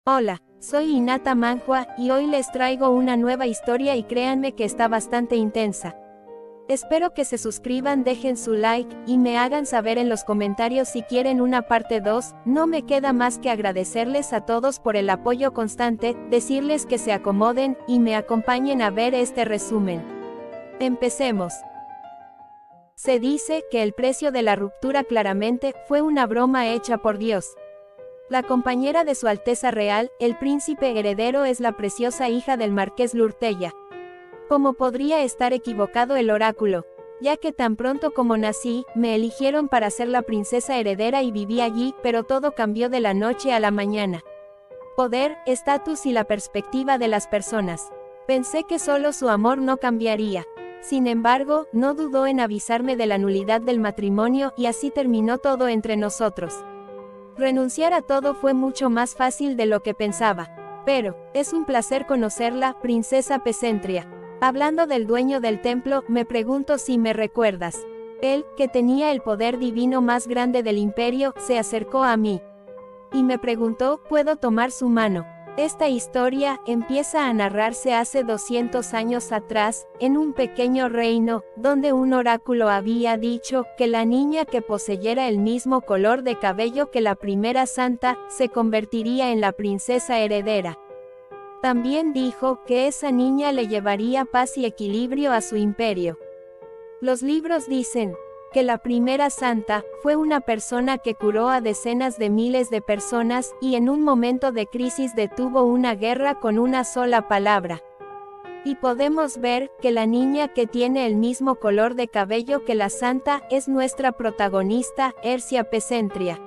Hola, soy Hinata Manhua y hoy les traigo una nueva historia y créanme que está bastante intensa. Espero que se suscriban, dejen su like y me hagan saber en los comentarios si quieren una parte 2, no me queda más que agradecerles a todos por el apoyo constante, decirles que se acomoden y me acompañen a ver este resumen. Empecemos. Se dice que el precio de la ruptura claramente fue una broma hecha por Dios. La compañera de Su Alteza Real, el príncipe heredero, es la preciosa hija del marqués Lurtella. ¿Cómo podría estar equivocado el oráculo? Ya que tan pronto como nací, me eligieron para ser la princesa heredera y viví allí, pero todo cambió de la noche a la mañana. Poder, estatus y la perspectiva de las personas. Pensé que solo su amor no cambiaría. Sin embargo, no dudó en avisarme de la nulidad del matrimonio y así terminó todo entre nosotros. Renunciar a todo fue mucho más fácil de lo que pensaba. Pero, es un placer conocerla, princesa Pesentria. Hablando del dueño del templo, me pregunto si me recuerdas. Él, que tenía el poder divino más grande del imperio, se acercó a mí. Y me preguntó, ¿puedo tomar su mano? Esta historia empieza a narrarse hace 200 años atrás, en un pequeño reino, donde un oráculo había dicho que la niña que poseyera el mismo color de cabello que la primera santa, se convertiría en la princesa heredera. También dijo que esa niña le llevaría paz y equilibrio a su imperio. Los libros dicen que la primera santa fue una persona que curó a decenas de miles de personas y en un momento de crisis detuvo una guerra con una sola palabra. Y podemos ver que la niña que tiene el mismo color de cabello que la santa es nuestra protagonista, Ercia Pesentria.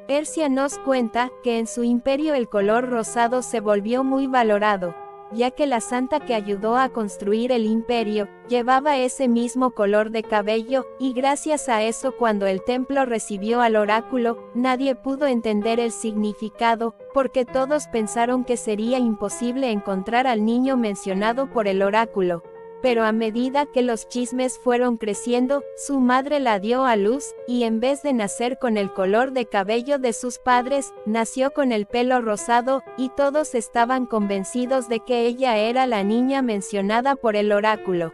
Ercia nos cuenta que en su imperio el color rosado se volvió muy valorado, ya que la santa que ayudó a construir el imperio, llevaba ese mismo color de cabello, y gracias a eso cuando el templo recibió al oráculo, nadie pudo entender el significado, porque todos pensaron que sería imposible encontrar al niño mencionado por el oráculo. Pero a medida que los chismes fueron creciendo, su madre la dio a luz, y en vez de nacer con el color de cabello de sus padres, nació con el pelo rosado, y todos estaban convencidos de que ella era la niña mencionada por el oráculo.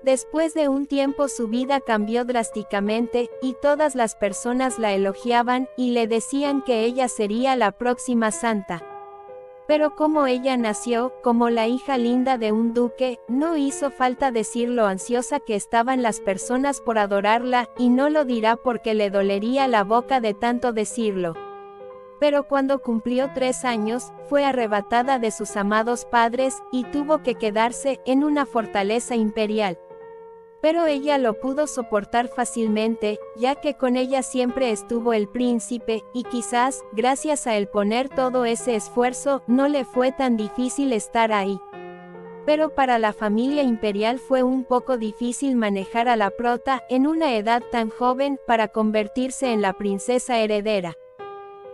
Después de un tiempo su vida cambió drásticamente, y todas las personas la elogiaban, y le decían que ella sería la próxima santa. Pero como ella nació, como la hija linda de un duque, no hizo falta decir lo ansiosa que estaban las personas por adorarla, y no lo dirá porque le dolería la boca de tanto decirlo. Pero cuando cumplió 3 años, fue arrebatada de sus amados padres, y tuvo que quedarse en una fortaleza imperial. Pero ella lo pudo soportar fácilmente, ya que con ella siempre estuvo el príncipe, y quizás, gracias a él poner todo ese esfuerzo, no le fue tan difícil estar ahí. Pero para la familia imperial fue un poco difícil manejar a la prota, en una edad tan joven, para convertirse en la princesa heredera.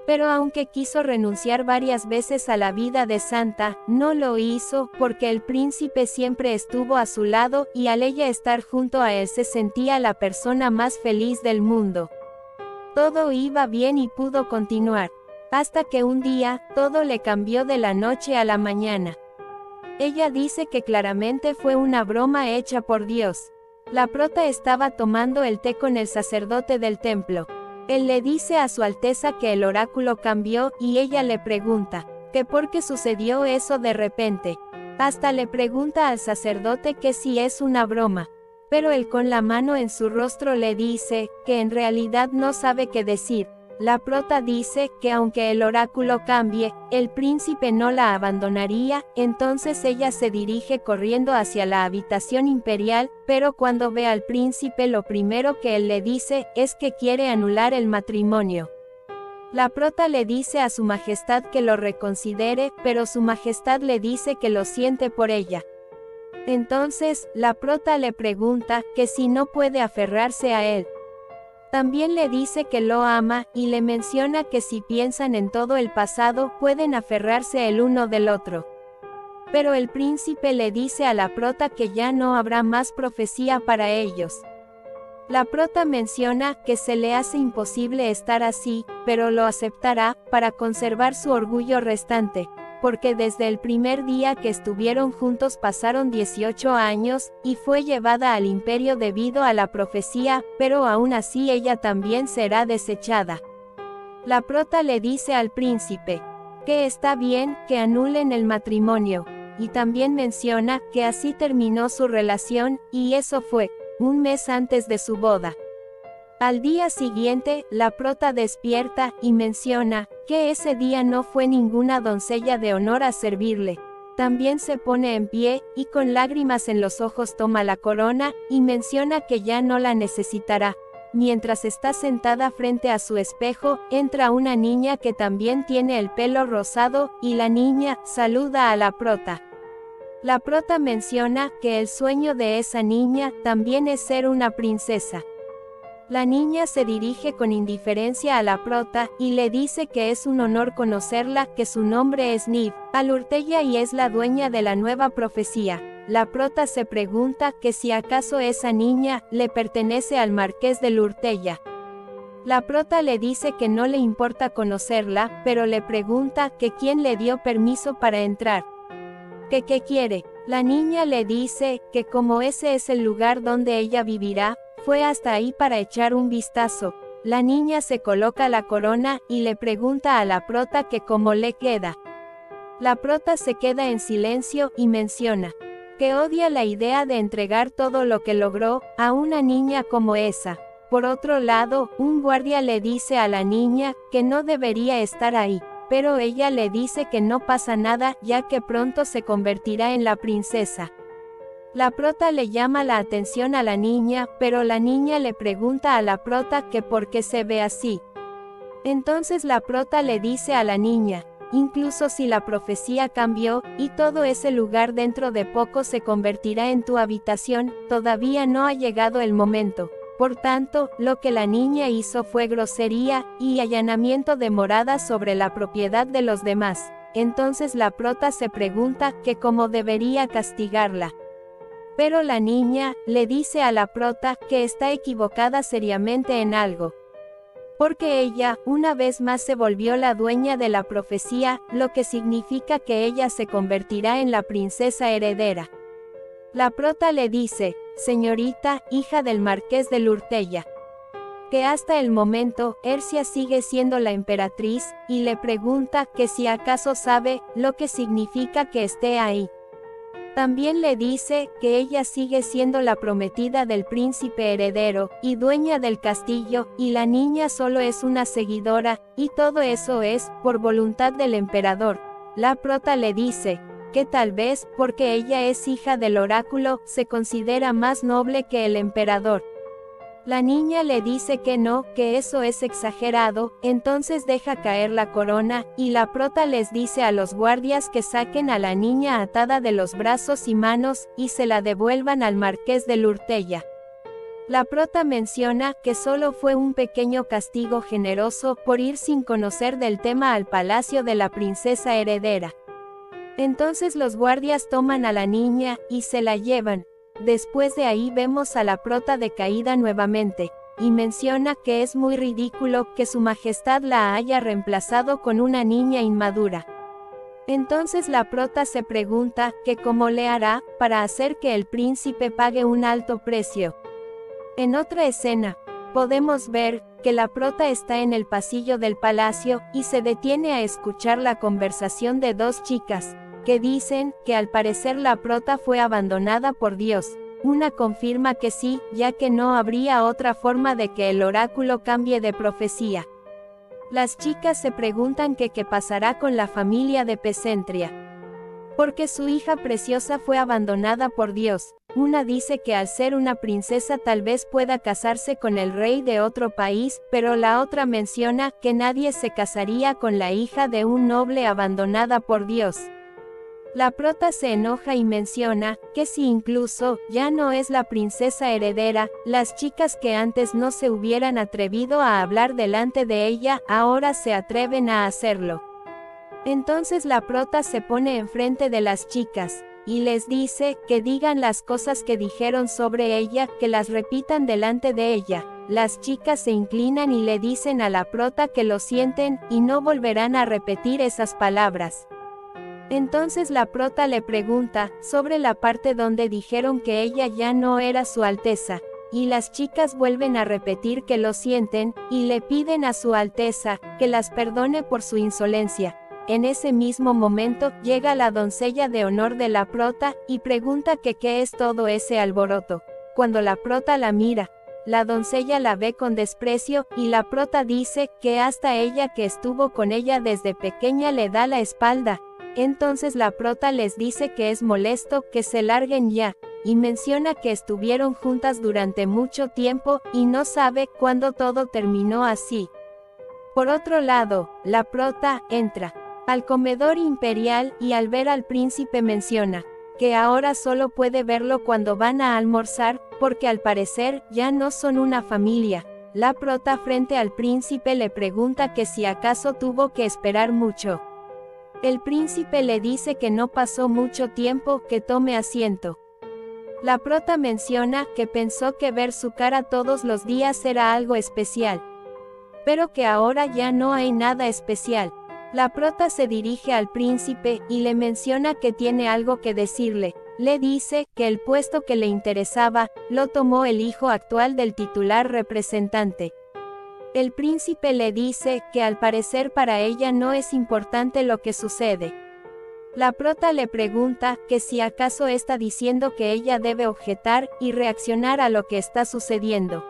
Pero aunque quiso renunciar varias veces a la vida de santa, no lo hizo, porque el príncipe siempre estuvo a su lado, y al ella estar junto a él se sentía la persona más feliz del mundo. Todo iba bien y pudo continuar. Hasta que un día, todo le cambió de la noche a la mañana. Ella dice que claramente fue una broma hecha por Dios. La prota estaba tomando el té con el sacerdote del templo. Él le dice a Su Alteza que el oráculo cambió, y ella le pregunta, que por qué sucedió eso de repente. Hasta le pregunta al sacerdote que si es una broma. Pero él con la mano en su rostro le dice, que en realidad no sabe qué decir. La prota dice que aunque el oráculo cambie, el príncipe no la abandonaría, entonces ella se dirige corriendo hacia la habitación imperial, pero cuando ve al príncipe lo primero que él le dice es que quiere anular el matrimonio. La prota le dice a su majestad que lo reconsidere, pero su majestad le dice que lo siente por ella. Entonces, la prota le pregunta que si no puede aferrarse a él. También le dice que lo ama, y le menciona que si piensan en todo el pasado, pueden aferrarse el uno del otro. Pero el príncipe le dice a la prota que ya no habrá más profecía para ellos. La prota menciona que se le hace imposible estar así, pero lo aceptará, para conservar su orgullo restante, porque desde el primer día que estuvieron juntos pasaron 18 años, y fue llevada al imperio debido a la profecía, pero aún así ella también será desechada. La prota le dice al príncipe que está bien que anulen el matrimonio, y también menciona que así terminó su relación, y eso fue un mes antes de su boda. Al día siguiente, la prota despierta y menciona que ese día no fue ninguna doncella de honor a servirle. También se pone en pie, y con lágrimas en los ojos toma la corona, y menciona que ya no la necesitará. Mientras está sentada frente a su espejo, entra una niña que también tiene el pelo rosado, y la niña saluda a la prota. La prota menciona que el sueño de esa niña también es ser una princesa. La niña se dirige con indiferencia a la prota, y le dice que es un honor conocerla, que su nombre es Niv al-Urteya y es la dueña de la nueva profecía. La prota se pregunta que si acaso esa niña le pertenece al marqués del Urteya. La prota le dice que no le importa conocerla, pero le pregunta que quién le dio permiso para entrar. ¿Qué quiere? La niña le dice que como ese es el lugar donde ella vivirá, fue hasta ahí para echar un vistazo. La niña se coloca la corona, y le pregunta a la prota que cómo le queda. La prota se queda en silencio, y menciona que odia la idea de entregar todo lo que logró a una niña como esa. Por otro lado, un guardia le dice a la niña que no debería estar ahí, pero ella le dice que no pasa nada, ya que pronto se convertirá en la princesa. La prota le llama la atención a la niña, pero la niña le pregunta a la prota que por qué se ve así. Entonces la prota le dice a la niña: incluso si la profecía cambió, y todo ese lugar dentro de poco se convertirá en tu habitación, todavía no ha llegado el momento. Por tanto, lo que la niña hizo fue grosería, y allanamiento de morada sobre la propiedad de los demás. Entonces la prota se pregunta que cómo debería castigarla. Pero la niña le dice a la prota que está equivocada seriamente en algo. Porque ella, una vez más se volvió la dueña de la profecía, lo que significa que ella se convertirá en la princesa heredera. La prota le dice: señorita, hija del marqués del Urteya, que hasta el momento, Ercia sigue siendo la emperatriz, y le pregunta que si acaso sabe lo que significa que esté ahí. También le dice que ella sigue siendo la prometida del príncipe heredero, y dueña del castillo, y la niña solo es una seguidora, y todo eso es, por voluntad del emperador. La prota le dice que tal vez, porque ella es hija del oráculo, se considera más noble que el emperador. La niña le dice que no, que eso es exagerado, entonces deja caer la corona, y la prota les dice a los guardias que saquen a la niña atada de los brazos y manos, y se la devuelvan al marqués del Urteya. La prota menciona que solo fue un pequeño castigo generoso por ir sin conocer del tema al palacio de la princesa heredera. Entonces los guardias toman a la niña, y se la llevan. Después de ahí vemos a la prota decaída nuevamente, y menciona que es muy ridículo que su majestad la haya reemplazado con una niña inmadura. Entonces la prota se pregunta que cómo le hará para hacer que el príncipe pague un alto precio. En otra escena, podemos ver que la prota está en el pasillo del palacio, y se detiene a escuchar la conversación de dos chicas, que dicen que al parecer la prota fue abandonada por Dios. Una confirma que sí, ya que no habría otra forma de que el oráculo cambie de profecía. Las chicas se preguntan que qué pasará con la familia de Pesentria, porque su hija preciosa fue abandonada por Dios. Una dice que al ser una princesa tal vez pueda casarse con el rey de otro país, pero la otra menciona que nadie se casaría con la hija de un noble abandonada por Dios. La prota se enoja y menciona que si incluso ya no es la princesa heredera, las chicas que antes no se hubieran atrevido a hablar delante de ella, ahora se atreven a hacerlo. Entonces la prota se pone enfrente de las chicas, y les dice que digan las cosas que dijeron sobre ella, que las repitan delante de ella. Las chicas se inclinan y le dicen a la prota que lo sienten, y no volverán a repetir esas palabras. Entonces la prota le pregunta sobre la parte donde dijeron que ella ya no era su alteza, y las chicas vuelven a repetir que lo sienten, y le piden a su alteza que las perdone por su insolencia. En ese mismo momento, llega la doncella de honor de la prota, y pregunta que qué es todo ese alboroto. Cuando la prota la mira, la doncella la ve con desprecio, y la prota dice que hasta ella que estuvo con ella desde pequeña le da la espalda. Entonces la prota les dice que es molesto que se larguen ya, y menciona que estuvieron juntas durante mucho tiempo, y no sabe cuándo todo terminó así. Por otro lado, la prota entra al comedor imperial, y al ver al príncipe menciona que ahora solo puede verlo cuando van a almorzar, porque al parecer ya no son una familia. La prota frente al príncipe le pregunta que si acaso tuvo que esperar mucho. El príncipe le dice que no pasó mucho tiempo, que tome asiento. La prota menciona que pensó que ver su cara todos los días era algo especial, pero que ahora ya no hay nada especial. La prota se dirige al príncipe, y le menciona que tiene algo que decirle. Le dice que el puesto que le interesaba, lo tomó el hijo actual del titular representante. El príncipe le dice que al parecer para ella no es importante lo que sucede. La prota le pregunta que si acaso está diciendo que ella debe objetar y reaccionar a lo que está sucediendo.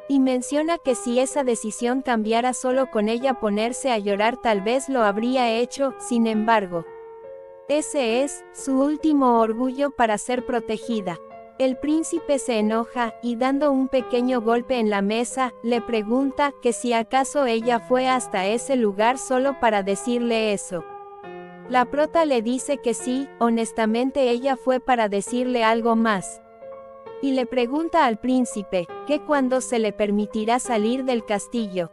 Y menciona que si esa decisión cambiara solo con ella ponerse a llorar tal vez lo habría hecho, sin embargo. Ese es su último orgullo para ser protegida. El príncipe se enoja, y dando un pequeño golpe en la mesa, le pregunta que si acaso ella fue hasta ese lugar solo para decirle eso. La prota le dice que sí, honestamente ella fue para decirle algo más. Y le pregunta al príncipe que cuándo se le permitirá salir del castillo.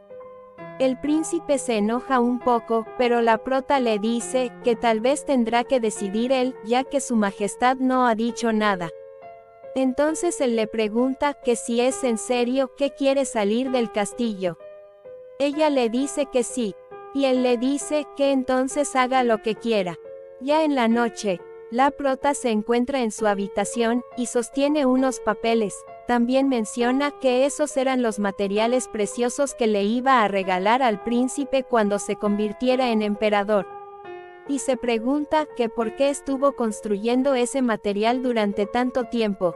El príncipe se enoja un poco, pero la prota le dice que tal vez tendrá que decidir él, ya que su majestad no ha dicho nada. Entonces él le pregunta que si es en serio que quiere salir del castillo. Ella le dice que sí, y él le dice que entonces haga lo que quiera. Ya en la noche, la prota se encuentra en su habitación, y sostiene unos papeles. También menciona que esos eran los materiales preciosos que le iba a regalar al príncipe cuando se convirtiera en emperador. Y se pregunta que por qué estuvo construyendo ese material durante tanto tiempo.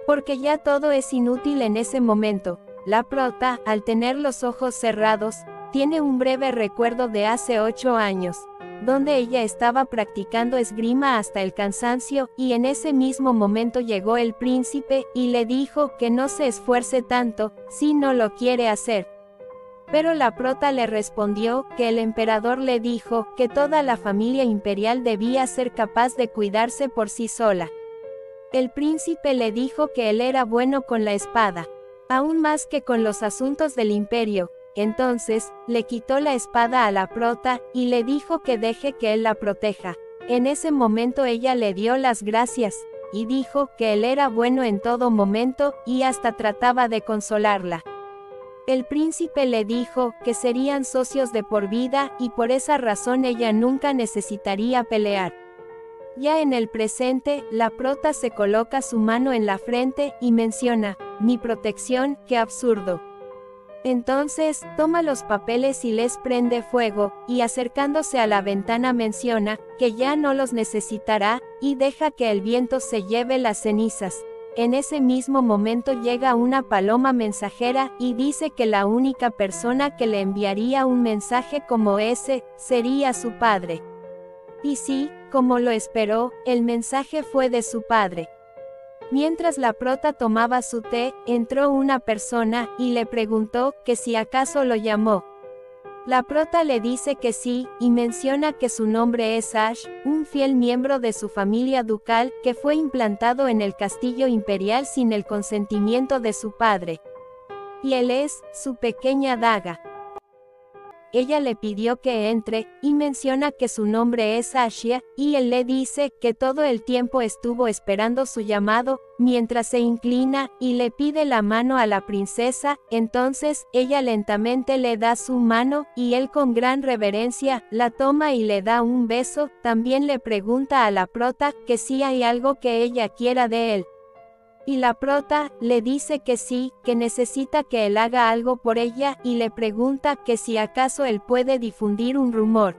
Porque ya todo es inútil en ese momento. La prota, al tener los ojos cerrados, tiene un breve recuerdo de hace 8 años. Donde ella estaba practicando esgrima hasta el cansancio, y en ese mismo momento llegó el príncipe, y le dijo que no se esfuerce tanto, si no lo quiere hacer. Pero la prota le respondió que el emperador le dijo que toda la familia imperial debía ser capaz de cuidarse por sí sola. El príncipe le dijo que él era bueno con la espada, aún más que con los asuntos del imperio. Entonces, le quitó la espada a la prota, y le dijo que deje que él la proteja. En ese momento ella le dio las gracias, y dijo que él era bueno en todo momento, y hasta trataba de consolarla. El príncipe le dijo que serían socios de por vida, y por esa razón ella nunca necesitaría pelear. Ya en el presente, la prota se coloca su mano en la frente, y menciona, mi protección, qué absurdo. Entonces, toma los papeles y les prende fuego, y acercándose a la ventana menciona que ya no los necesitará, y deja que el viento se lleve las cenizas. En ese mismo momento llega una paloma mensajera, y dice que la única persona que le enviaría un mensaje como ese, sería su padre. Y sí, como lo esperó, el mensaje fue de su padre. Mientras la prota tomaba su té, entró una persona, y le preguntó que si acaso lo llamó. La prota le dice que sí, y menciona que su nombre es Ash, un fiel miembro de su familia ducal, que fue implantado en el castillo imperial sin el consentimiento de su padre. Y él es, su pequeña daga. ella le pidió que entre, y menciona que su nombre es Ashia, y él le dice que todo el tiempo estuvo esperando su llamado, mientras se inclina, y le pide la mano a la princesa, entonces, ella lentamente le da su mano, y él con gran reverencia, la toma y le da un beso, también le pregunta a la prota, que si hay algo que ella quiera de él. Y la prota, le dice que sí, que necesita que él haga algo por ella, y le pregunta que si acaso él puede difundir un rumor.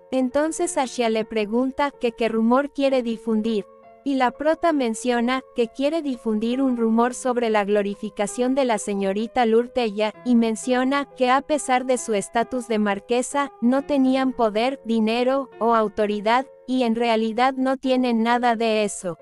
Entonces Ashia le pregunta que qué rumor quiere difundir. Y la prota menciona que quiere difundir un rumor sobre la glorificación de la señorita Lurtella, y menciona que a pesar de su estatus de marquesa, no tenían poder, dinero, o autoridad, y en realidad no tienen nada de eso.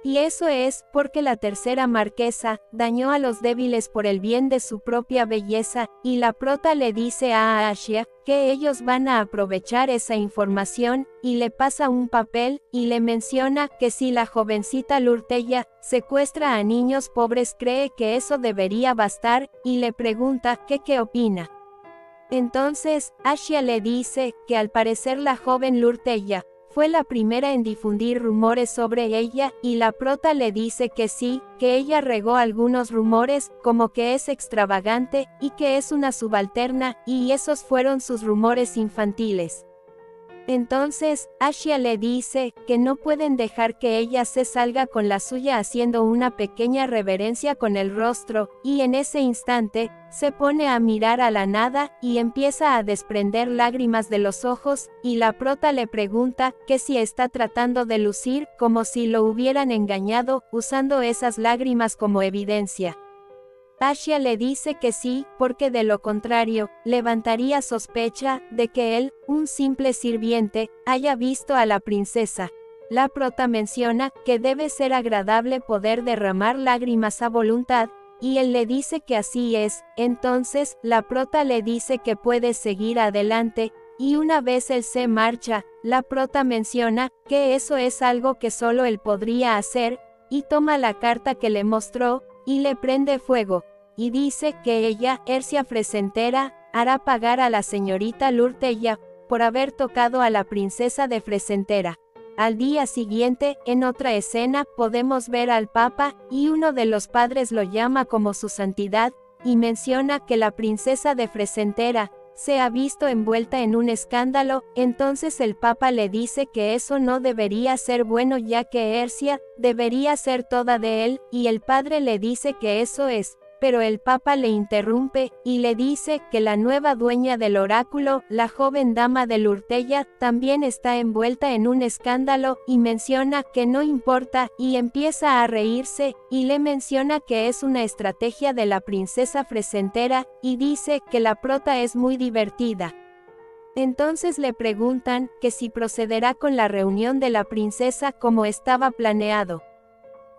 Y eso es, porque la tercera marquesa, dañó a los débiles por el bien de su propia belleza, y la prota le dice a Ashia, que ellos van a aprovechar esa información, y le pasa un papel, y le menciona que si la jovencita Lurtella secuestra a niños pobres cree que eso debería bastar, y le pregunta que qué opina. Entonces, Ashia le dice, que al parecer la joven Lurtella fue la primera en difundir rumores sobre ella, y la prota le dice que sí, que ella regó algunos rumores, como que es extravagante, y que es una subalterna, y esos fueron sus rumores infantiles. Entonces, Ashia le dice, que no pueden dejar que ella se salga con la suya haciendo una pequeña reverencia con el rostro, y en ese instante, se pone a mirar a la nada, y empieza a desprender lágrimas de los ojos, y la prota le pregunta, que si está tratando de lucir, como si lo hubieran engañado, usando esas lágrimas como evidencia. Ashia le dice que sí, porque de lo contrario, levantaría sospecha de que él, un simple sirviente, haya visto a la princesa. La prota menciona que debe ser agradable poder derramar lágrimas a voluntad, y él le dice que así es. Entonces, la prota le dice que puede seguir adelante, y una vez él se marcha, la prota menciona que eso es algo que solo él podría hacer, y toma la carta que le mostró, y le prende fuego, y dice que ella, Ercia Fresentera, hará pagar a la señorita Lurtella, por haber tocado a la princesa de Fresentera. Al día siguiente, en otra escena, podemos ver al Papa, y uno de los padres lo llama como su santidad, y menciona que la princesa de Fresentera se ha visto envuelta en un escándalo, entonces el Papa le dice que eso no debería ser bueno ya que Ercia debería ser toda de él, y el padre le dice que eso es, pero el Papa le interrumpe, y le dice que la nueva dueña del oráculo, la joven dama de Lurtella, también está envuelta en un escándalo, y menciona que no importa, y empieza a reírse, y le menciona que es una estrategia de la princesa Fresentera, y dice que la prota es muy divertida. Entonces le preguntan que si procederá con la reunión de la princesa como estaba planeado.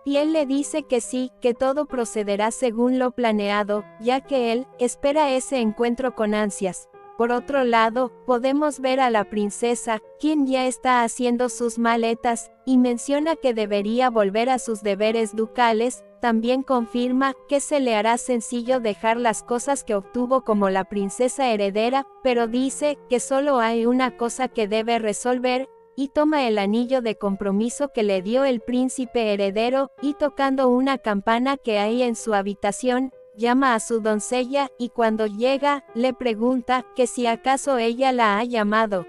Y él le dice que sí, que todo procederá según lo planeado, ya que él espera ese encuentro con ansias. Por otro lado, podemos ver a la princesa, quien ya está haciendo sus maletas, y menciona que debería volver a sus deberes ducales. También confirma que se le hará sencillo dejar las cosas que obtuvo como la princesa heredera, pero dice que solo hay una cosa que debe resolver, y toma el anillo de compromiso que le dio el príncipe heredero, y tocando una campana que hay en su habitación, llama a su doncella, y cuando llega, le pregunta que si acaso ella la ha llamado.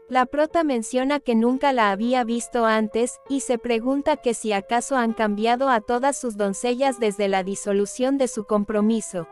La prota menciona que nunca la había visto antes, y se pregunta que si acaso han cambiado a todas sus doncellas desde la disolución de su compromiso.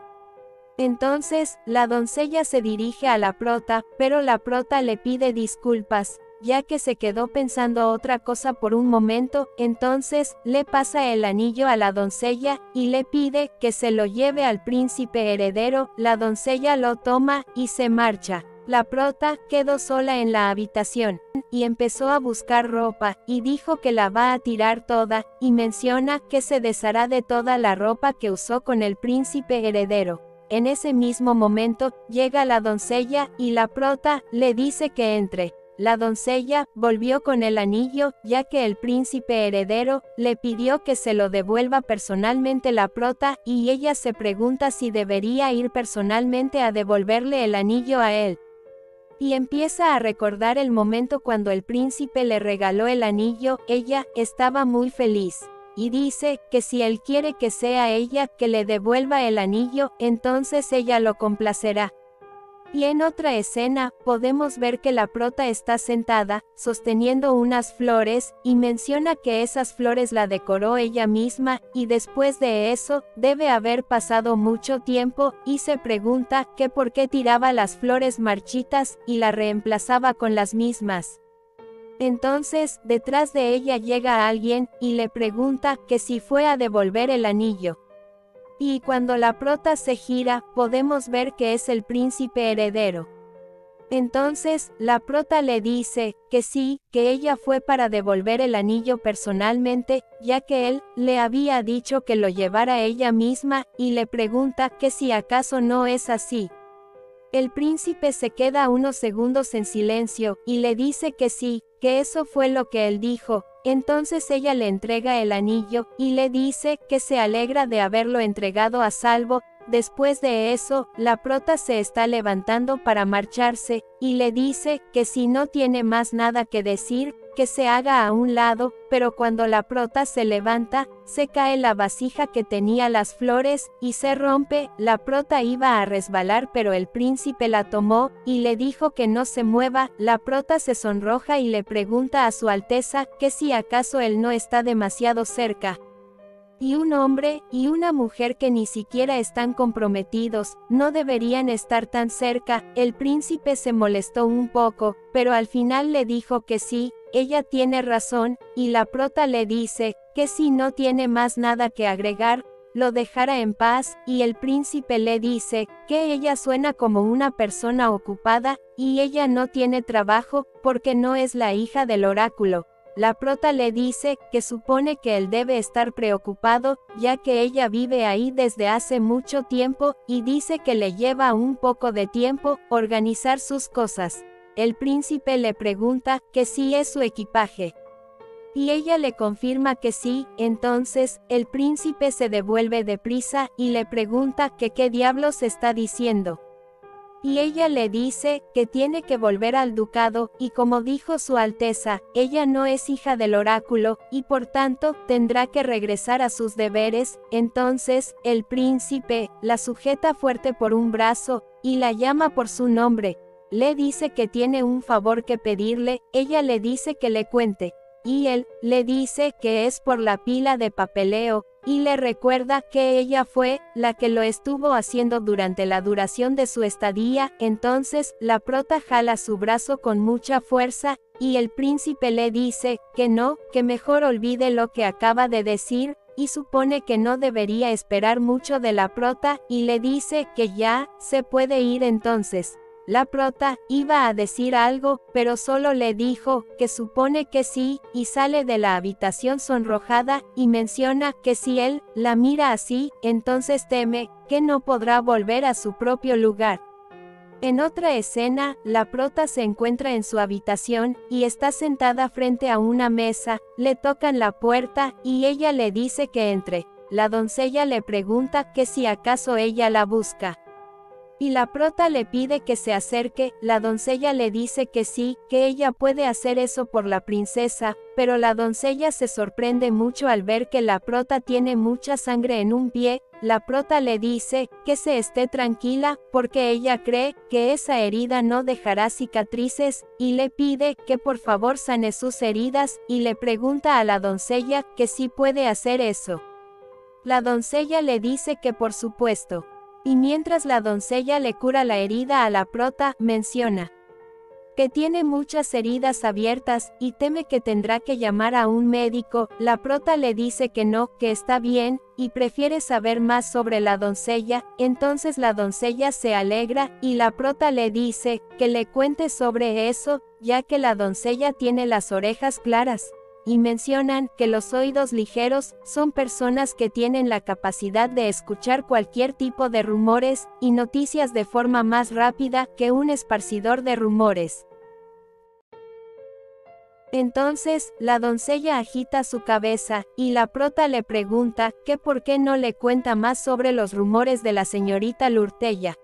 Entonces, la doncella se dirige a la prota, pero la prota le pide disculpas, ya que se quedó pensando otra cosa por un momento, entonces, le pasa el anillo a la doncella, y le pide que se lo lleve al príncipe heredero. La doncella lo toma, y se marcha. La prota quedó sola en la habitación, y empezó a buscar ropa, y dijo que la va a tirar toda, y menciona que se deshará de toda la ropa que usó con el príncipe heredero. En ese mismo momento, llega la doncella, y la prota le dice que entre. La doncella volvió con el anillo, ya que el príncipe heredero le pidió que se lo devuelva personalmente la prota, y ella se pregunta si debería ir personalmente a devolverle el anillo a él. Y empieza a recordar el momento cuando el príncipe le regaló el anillo. Ella estaba muy feliz, y dice que si él quiere que sea ella que le devuelva el anillo, entonces ella lo complacerá. Y en otra escena, podemos ver que la prota está sentada, sosteniendo unas flores, y menciona que esas flores la decoró ella misma, y después de eso, debe haber pasado mucho tiempo, y se pregunta que por qué tiraba las flores marchitas, y la reemplazaba con las mismas. Entonces, detrás de ella llega alguien, y le pregunta que si fue a devolver el anillo. Y cuando la prota se gira, podemos ver que es el príncipe heredero. Entonces, la prota le dice que sí, que ella fue para devolver el anillo personalmente, ya que él le había dicho que lo llevara ella misma, y le pregunta que si acaso no es así. El príncipe se queda unos segundos en silencio, y le dice que sí, que eso fue lo que él dijo. Entonces ella le entrega el anillo, y le dice que se alegra de haberlo entregado a salvo. Después de eso, la prota se está levantando para marcharse, y le dice que si no tiene más nada que decir, que se haga a un lado, pero cuando la prota se levanta, se cae la vasija que tenía las flores, y se rompe. La prota iba a resbalar, pero el príncipe la tomó, y le dijo que no se mueva. La prota se sonroja y le pregunta a su alteza que si acaso él no está demasiado cerca. Y un hombre y una mujer que ni siquiera están comprometidos, no deberían estar tan cerca. El príncipe se molestó un poco, pero al final le dijo que sí, ella tiene razón, y la prota le dice que si no tiene más nada que agregar, lo dejara en paz, y el príncipe le dice que ella suena como una persona ocupada, y ella no tiene trabajo, porque no es la hija del oráculo. La prota le dice que supone que él debe estar preocupado, ya que ella vive ahí desde hace mucho tiempo, y dice que le lleva un poco de tiempo organizar sus cosas. El príncipe le pregunta que si es su equipaje. Y ella le confirma que sí. Entonces, el príncipe se devuelve deprisa, y le pregunta que qué diablos está diciendo. Y ella le dice que tiene que volver al ducado, y como dijo su alteza, ella no es hija del oráculo, y por tanto, tendrá que regresar a sus deberes. Entonces, el príncipe la sujeta fuerte por un brazo, y la llama por su nombre. Le dice que tiene un favor que pedirle. Ella le dice que le cuente. Y él le dice que es por la pila de papeleo, y le recuerda que ella fue la que lo estuvo haciendo durante la duración de su estadía. Entonces, la prota jala su brazo con mucha fuerza, y el príncipe le dice que no, que mejor olvide lo que acaba de decir, y supone que no debería esperar mucho de la prota, y le dice que ya se puede ir entonces. La prota iba a decir algo, pero solo le dijo que supone que sí, y sale de la habitación sonrojada, y menciona que si él la mira así, entonces teme que no podrá volver a su propio lugar. En otra escena, la prota se encuentra en su habitación, y está sentada frente a una mesa. Le tocan la puerta, y ella le dice que entre. La doncella le pregunta que si acaso ella la busca. Y la prota le pide que se acerque. La doncella le dice que sí, que ella puede hacer eso por la princesa, pero la doncella se sorprende mucho al ver que la prota tiene mucha sangre en un pie. La prota le dice que se esté tranquila, porque ella cree que esa herida no dejará cicatrices, y le pide que por favor sane sus heridas, y le pregunta a la doncella que sí puede hacer eso. La doncella le dice que por supuesto. Y mientras la doncella le cura la herida a la prota, menciona que tiene muchas heridas abiertas, y teme que tendrá que llamar a un médico. La prota le dice que no, que está bien, y prefiere saber más sobre la doncella. Entonces la doncella se alegra, y la prota le dice que le cuente sobre eso, ya que la doncella tiene las orejas claras. Y mencionan que los oídos ligeros son personas que tienen la capacidad de escuchar cualquier tipo de rumores y noticias de forma más rápida que un esparcidor de rumores. Entonces, la doncella agita su cabeza, y la prota le pregunta, que por qué no le cuenta más sobre los rumores de la señorita Lurtella.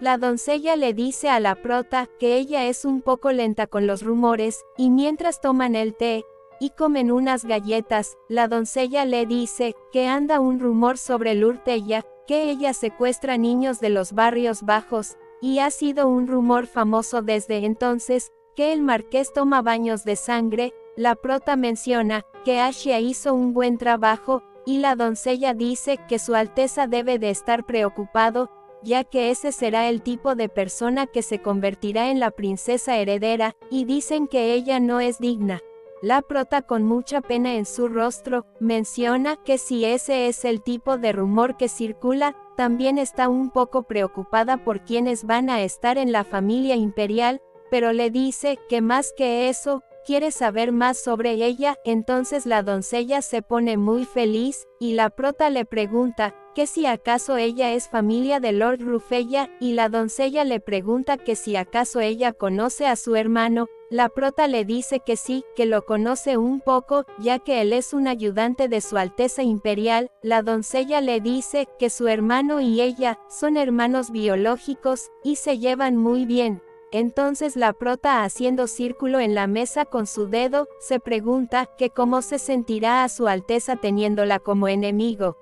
La doncella le dice a la prota, que ella es un poco lenta con los rumores, y mientras toman el té, y comen unas galletas, la doncella le dice, que anda un rumor sobre Lurtella, que ella secuestra niños de los barrios bajos, y ha sido un rumor famoso desde entonces, que el marqués toma baños de sangre. La prota menciona, que Asia hizo un buen trabajo, y la doncella dice, que su alteza debe de estar preocupado, ya que ese será el tipo de persona que se convertirá en la princesa heredera, y dicen que ella no es digna. La prota, con mucha pena en su rostro, menciona que si ese es el tipo de rumor que circula, también está un poco preocupada por quienes van a estar en la familia imperial, pero le dice que más que eso, quiere saber más sobre ella. Entonces la doncella se pone muy feliz, y la prota le pregunta, que si acaso ella es familia de Lord Rufella, y la doncella le pregunta que si acaso ella conoce a su hermano. La prota le dice que sí, que lo conoce un poco, ya que él es un ayudante de su Alteza Imperial. La doncella le dice que su hermano y ella son hermanos biológicos, y se llevan muy bien. Entonces la prota, haciendo círculo en la mesa con su dedo, se pregunta que cómo se sentirá a su Alteza teniéndola como enemigo.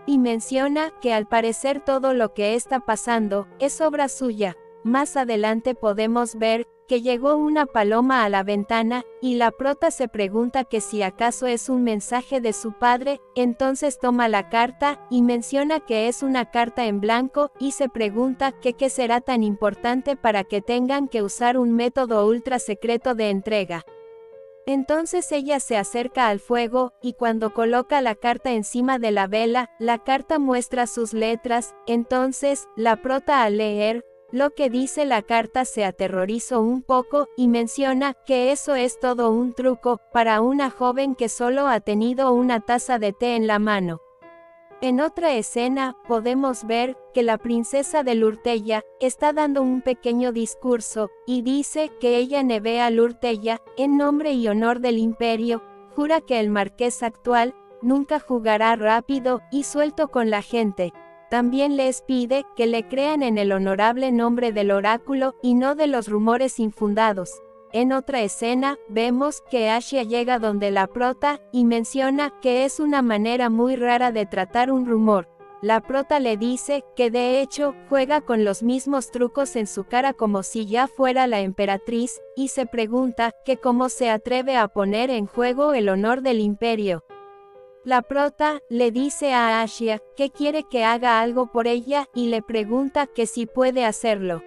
Y menciona que al parecer todo lo que está pasando es obra suya. Más adelante podemos ver que llegó una paloma a la ventana, y la prota se pregunta que si acaso es un mensaje de su padre. Entonces toma la carta, y menciona que es una carta en blanco, y se pregunta que qué será tan importante para que tengan que usar un método ultra secreto de entrega. Entonces ella se acerca al fuego, y cuando coloca la carta encima de la vela, la carta muestra sus letras. Entonces, la prota, al leer lo que dice la carta, se aterrorizó un poco, y menciona que eso es todo un truco, para una joven que solo ha tenido una taza de té en la mano. En otra escena, podemos ver que la princesa de Lurtella está dando un pequeño discurso, y dice que ella, Nevea Lurtella, en nombre y honor del imperio, jura que el marqués actual nunca jugará rápido y suelto con la gente. También les pide que le crean en el honorable nombre del oráculo, y no de los rumores infundados. En otra escena, vemos que Asia llega donde la prota, y menciona que es una manera muy rara de tratar un rumor. La prota le dice que de hecho, juega con los mismos trucos en su cara como si ya fuera la emperatriz, y se pregunta que cómo se atreve a poner en juego el honor del imperio. La prota le dice a Asia que quiere que haga algo por ella, y le pregunta que si puede hacerlo.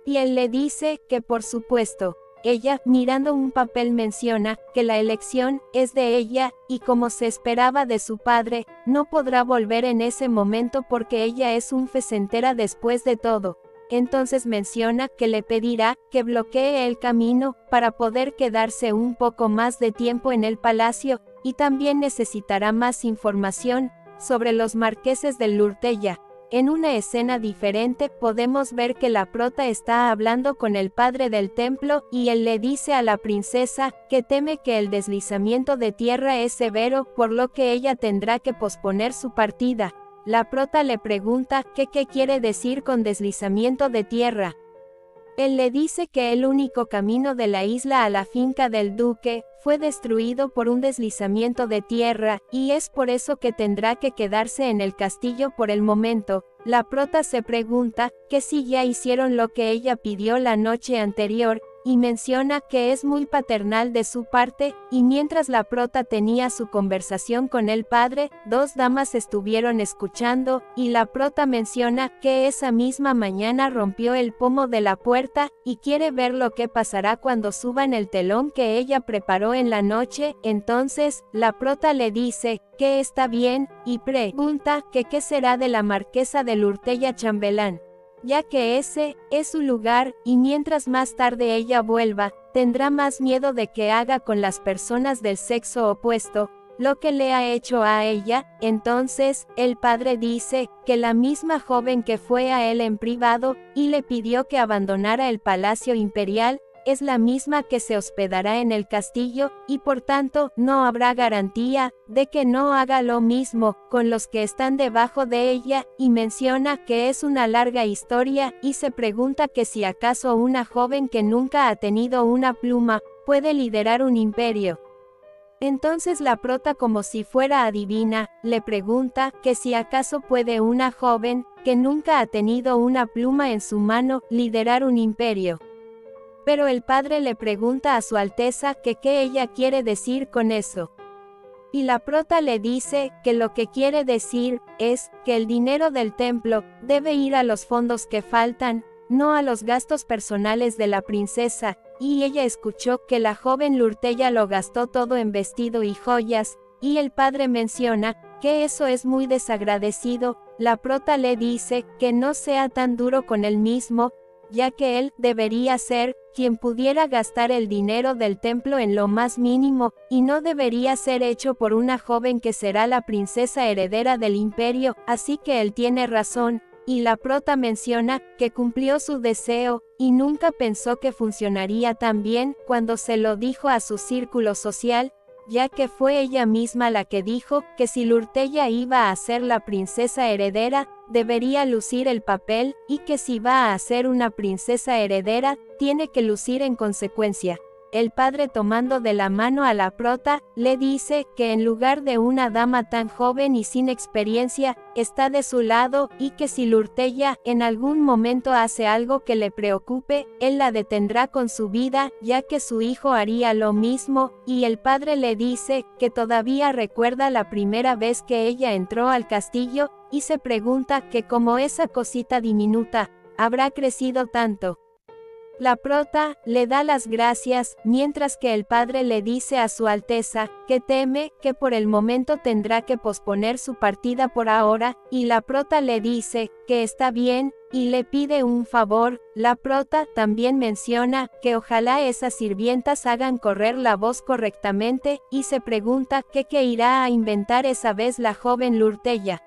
Y él le dice que por supuesto. Ella, mirando un papel, menciona que la elección es de ella, y como se esperaba de su padre, no podrá volver en ese momento porque ella es un fecentera después de todo. Entonces menciona que le pedirá que bloquee el camino para poder quedarse un poco más de tiempo en el palacio, y también necesitará más información sobre los marqueses de Lurtella. En una escena diferente podemos ver que la prota está hablando con el padre del templo, y él le dice a la princesa que teme que el deslizamiento de tierra es severo, por lo que ella tendrá que posponer su partida. La prota le pregunta que qué quiere decir con deslizamiento de tierra. Él le dice que el único camino de la isla a la finca del duque fue destruido por un deslizamiento de tierra, y es por eso que tendrá que quedarse en el castillo por el momento. La prota se pregunta que si ya hicieron lo que ella pidió la noche anterior, y menciona que es muy paternal de su parte, y mientras la prota tenía su conversación con el padre, dos damas estuvieron escuchando, y la prota menciona que esa misma mañana rompió el pomo de la puerta, y quiere ver lo que pasará cuando suban el telón que ella preparó en la noche. Entonces, la prota le dice que está bien, y pregunta que qué será de la marquesa de Lurtella Chambelán, ya que ese es su lugar, y mientras más tarde ella vuelva, tendrá más miedo de que haga con las personas del sexo opuesto lo que le ha hecho a ella. Entonces, el padre dice que la misma joven que fue a él en privado, y le pidió que abandonara el palacio imperial, es la misma que se hospedará en el castillo, y por tanto, no habrá garantía de que no haga lo mismo con los que están debajo de ella, y menciona que es una larga historia, y se pregunta que si acaso una joven que nunca ha tenido una pluma, puede liderar un imperio. Entonces la prota, como si fuera adivina, le pregunta que si acaso puede una joven, que nunca ha tenido una pluma en su mano, liderar un imperio. Pero el padre le pregunta a su Alteza que qué ella quiere decir con eso. Y la prota le dice que lo que quiere decir es que el dinero del templo debe ir a los fondos que faltan, no a los gastos personales de la princesa, y ella escuchó que la joven Lurtella lo gastó todo en vestido y joyas, y el padre menciona que eso es muy desagradecido. La prota le dice que no sea tan duro con él mismo, ya que él debería ser quien pudiera gastar el dinero del templo en lo más mínimo, y no debería ser hecho por una joven que será la princesa heredera del imperio, así que él tiene razón. Y la prota menciona que cumplió su deseo, y nunca pensó que funcionaría tan bien cuando se lo dijo a su círculo social, ya que fue ella misma la que dijo que si Lurtella iba a ser la princesa heredera, debería lucir el papel, y que si va a ser una princesa heredera, tiene que lucir en consecuencia. El padre, tomando de la mano a la prota, le dice que en lugar de una dama tan joven y sin experiencia, está de su lado, y que si Lurtella en algún momento hace algo que le preocupe, él la detendrá con su vida, ya que su hijo haría lo mismo, y el padre le dice que todavía recuerda la primera vez que ella entró al castillo, y se pregunta que cómo esa cosita diminuta habrá crecido tanto. La prota le da las gracias, mientras que el padre le dice a su Alteza que teme que por el momento tendrá que posponer su partida por ahora, y la prota le dice que está bien, y le pide un favor. La prota también menciona que ojalá esas sirvientas hagan correr la voz correctamente, y se pregunta que qué irá a inventar esa vez la joven Lurtella.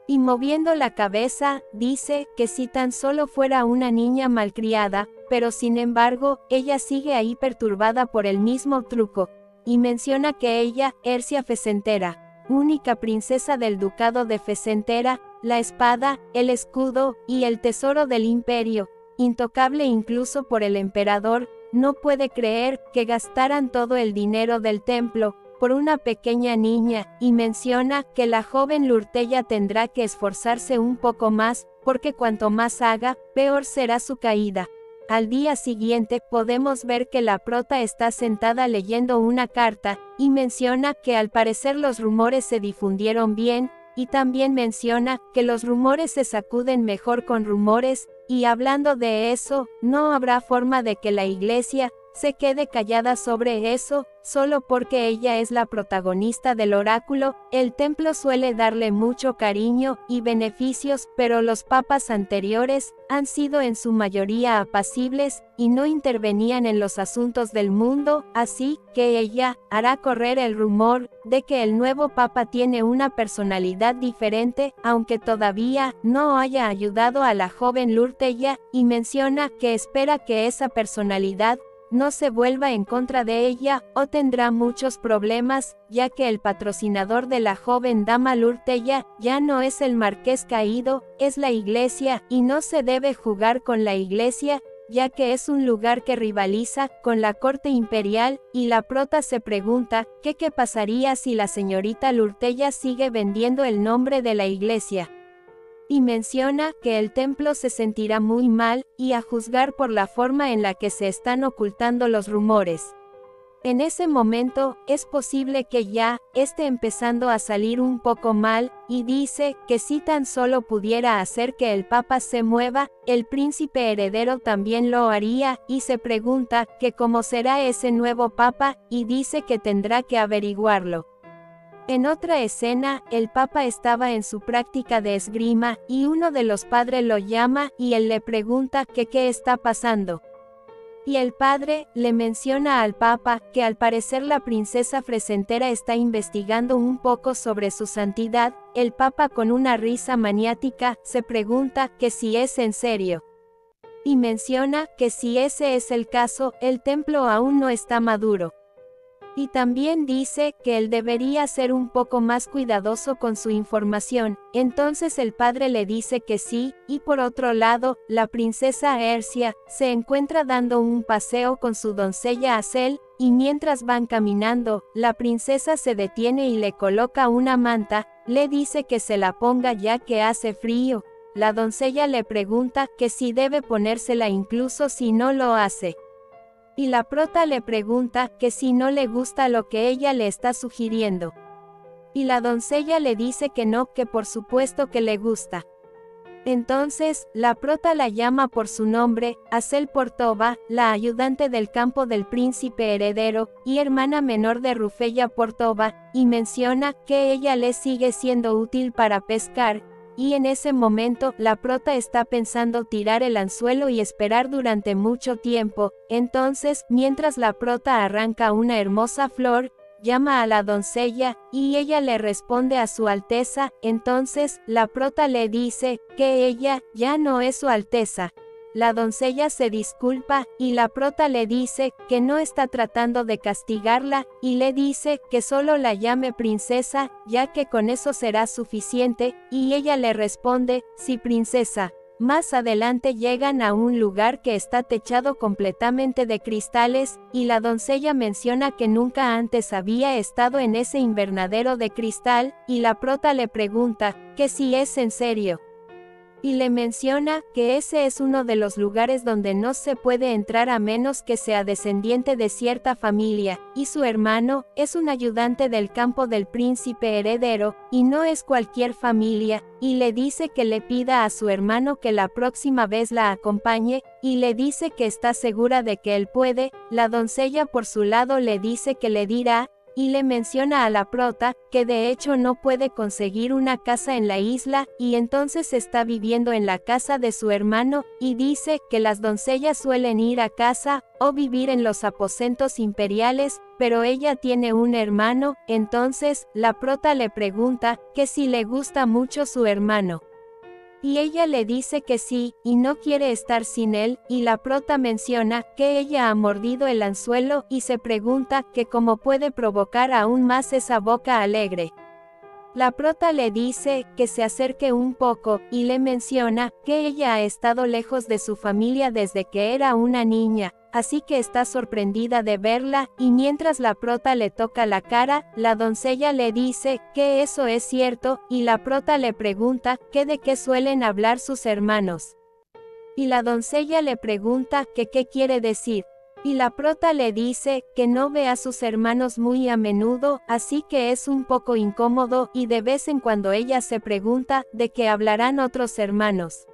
Y moviendo la cabeza, dice que si tan solo fuera una niña malcriada, pero sin embargo, ella sigue ahí perturbada por el mismo truco, y menciona que ella, Ercia Fecentera, única princesa del ducado de Fecentera, la espada, el escudo, y el tesoro del imperio, intocable incluso por el emperador, no puede creer que gastaran todo el dinero del templo por una pequeña niña, y menciona que la joven Lurtella tendrá que esforzarse un poco más, porque cuanto más haga, peor será su caída. Al día siguiente podemos ver que la prota está sentada leyendo una carta, y menciona que al parecer los rumores se difundieron bien, y también menciona que los rumores se sacuden mejor con rumores, y hablando de eso, no habrá forma de que la iglesia se quede callada sobre eso, solo porque ella es la protagonista del oráculo. El templo suele darle mucho cariño y beneficios, pero los papas anteriores han sido en su mayoría apacibles, y no intervenían en los asuntos del mundo, así que ella hará correr el rumor de que el nuevo papa tiene una personalidad diferente, aunque todavía no haya ayudado a la joven Lurtella, y menciona que espera que esa personalidad no se vuelva en contra de ella, o tendrá muchos problemas, ya que el patrocinador de la joven dama Lurtella ya no es el marqués caído, es la iglesia, y no se debe jugar con la iglesia, ya que es un lugar que rivaliza con la corte imperial, y la prota se pregunta que qué pasaría si la señorita Lurtella sigue vendiendo el nombre de la iglesia. Y menciona que el templo se sentirá muy mal, y a juzgar por la forma en la que se están ocultando los rumores. En ese momento, es posible que ya esté empezando a salir un poco mal, y dice que si tan solo pudiera hacer que el papa se mueva, el príncipe heredero también lo haría, y se pregunta que cómo será ese nuevo papa, y dice que tendrá que averiguarlo. En otra escena, el papa estaba en su práctica de esgrima, y uno de los padres lo llama, y él le pregunta que qué está pasando. Y el padre le menciona al papa que al parecer la princesa Fecentera está investigando un poco sobre su santidad. El papa, con una risa maniática, se pregunta que si es en serio. Y menciona que si ese es el caso, el templo aún no está maduro. Y también dice que él debería ser un poco más cuidadoso con su información. Entonces el padre le dice que sí, y por otro lado, la princesa Ercia se encuentra dando un paseo con su doncella Asel, y mientras van caminando, la princesa se detiene y le coloca una manta, le dice que se la ponga ya que hace frío. La doncella le pregunta que si debe ponérsela incluso si no lo hace. Y la prota le pregunta que si no le gusta lo que ella le está sugiriendo. Y la doncella le dice que no, que por supuesto que le gusta. Entonces, la prota la llama por su nombre, Asel Portova, la ayudante del campo del príncipe heredero, y hermana menor de Rufella Portova, y menciona que ella le sigue siendo útil para pescar, y en ese momento, la prota está pensando tirar el anzuelo y esperar durante mucho tiempo. Entonces, mientras la prota arranca una hermosa flor, llama a la doncella, y ella le responde a su alteza. Entonces, la prota le dice que ella ya no es su alteza. La doncella se disculpa, y la prota le dice que no está tratando de castigarla, y le dice que solo la llame princesa, ya que con eso será suficiente, y ella le responde, sí princesa. Más adelante llegan a un lugar que está techado completamente de cristales, y la doncella menciona que nunca antes había estado en ese invernadero de cristal, y la prota le pregunta que si es en serio. Y le menciona que ese es uno de los lugares donde no se puede entrar a menos que sea descendiente de cierta familia, y su hermano es un ayudante del campo del príncipe heredero, y no es cualquier familia, y le dice que le pida a su hermano que la próxima vez la acompañe, y le dice que está segura de que él puede. La doncella por su lado le dice que le dirá, y le menciona a la prota, que de hecho no puede conseguir una casa en la isla, y entonces está viviendo en la casa de su hermano, y dice que las doncellas suelen ir a casa, o vivir en los aposentos imperiales, pero ella tiene un hermano. Entonces, la prota le pregunta, que si le gusta mucho su hermano. Y ella le dice que sí, y no quiere estar sin él, y la prota menciona que ella ha mordido el anzuelo, y se pregunta que cómo puede provocar aún más esa boca alegre. La prota le dice que se acerque un poco, y le menciona que ella ha estado lejos de su familia desde que era una niña, así que está sorprendida de verla, y mientras la prota le toca la cara, la doncella le dice que eso es cierto, y la prota le pregunta que de qué suelen hablar sus hermanos. Y la doncella le pregunta que qué quiere decir. Y la prota le dice que no ve a sus hermanos muy a menudo, así que es un poco incómodo, y de vez en cuando ella se pregunta de qué hablarán otros hermanos.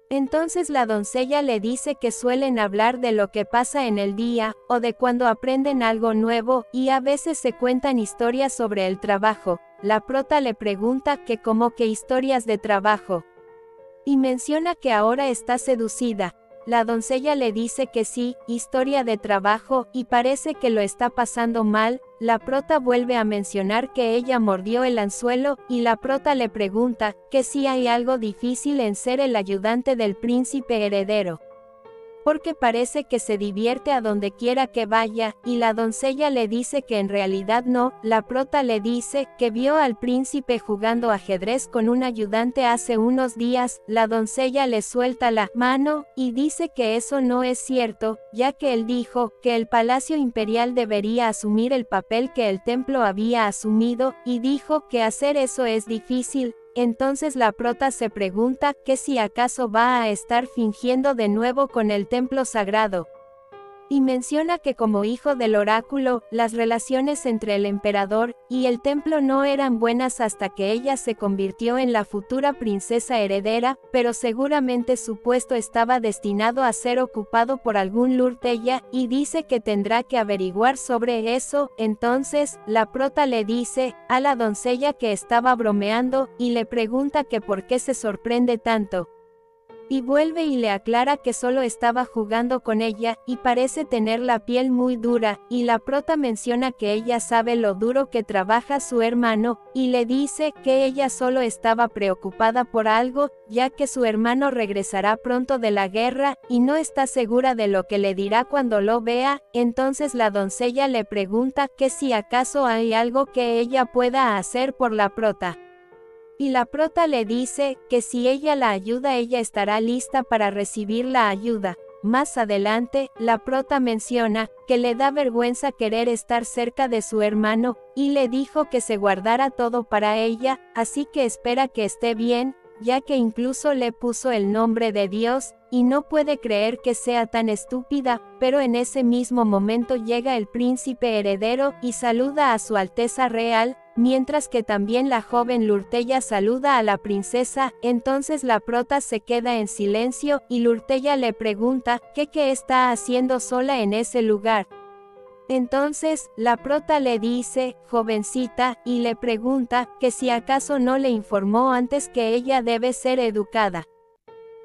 Entonces la doncella le dice que suelen hablar de lo que pasa en el día, o de cuando aprenden algo nuevo, y a veces se cuentan historias sobre el trabajo. La prota le pregunta que cómo que historias de trabajo. Y menciona que ahora está seducida. La doncella le dice que sí, historia de trabajo, y parece que lo está pasando mal. La prota vuelve a mencionar que ella mordió el anzuelo, y la prota le pregunta que si hay algo difícil en ser el ayudante del príncipe heredero. Porque parece que se divierte a donde quiera que vaya, y la doncella le dice que en realidad no. La prota le dice que vio al príncipe jugando ajedrez con un ayudante hace unos días. La doncella le suelta la mano, y dice que eso no es cierto, ya que él dijo que el palacio imperial debería asumir el papel que el templo había asumido, y dijo que hacer eso es difícil. Entonces la prota se pregunta que si acaso va a estar fingiendo de nuevo con el templo sagrado. Y menciona que como hijo del oráculo, las relaciones entre el emperador y el templo no eran buenas hasta que ella se convirtió en la futura princesa heredera, pero seguramente su puesto estaba destinado a ser ocupado por algún Lurtella, y dice que tendrá que averiguar sobre eso. Entonces, la prota le dice a la doncella que estaba bromeando, y le pregunta que por qué se sorprende tanto. Y vuelve y le aclara que solo estaba jugando con ella, y parece tener la piel muy dura, y la prota menciona que ella sabe lo duro que trabaja su hermano, y le dice que ella solo estaba preocupada por algo, ya que su hermano regresará pronto de la guerra, y no está segura de lo que le dirá cuando lo vea. Entonces la doncella le pregunta que si acaso hay algo que ella pueda hacer por la prota. Y la prota le dice que si ella la ayuda ella estará lista para recibir la ayuda. Más adelante, la prota menciona que le da vergüenza querer estar cerca de su hermano, y le dijo que se guardara todo para ella, así que espera que esté bien, ya que incluso le puso el nombre de Dios, y no puede creer que sea tan estúpida, pero en ese mismo momento llega el príncipe heredero y saluda a su Alteza Real, mientras que también la joven Lurtella saluda a la princesa. Entonces la prota se queda en silencio, y Lurtella le pregunta que qué está haciendo sola en ese lugar. Entonces, la prota le dice, jovencita, y le pregunta que si acaso no le informó antes que ella debe ser educada.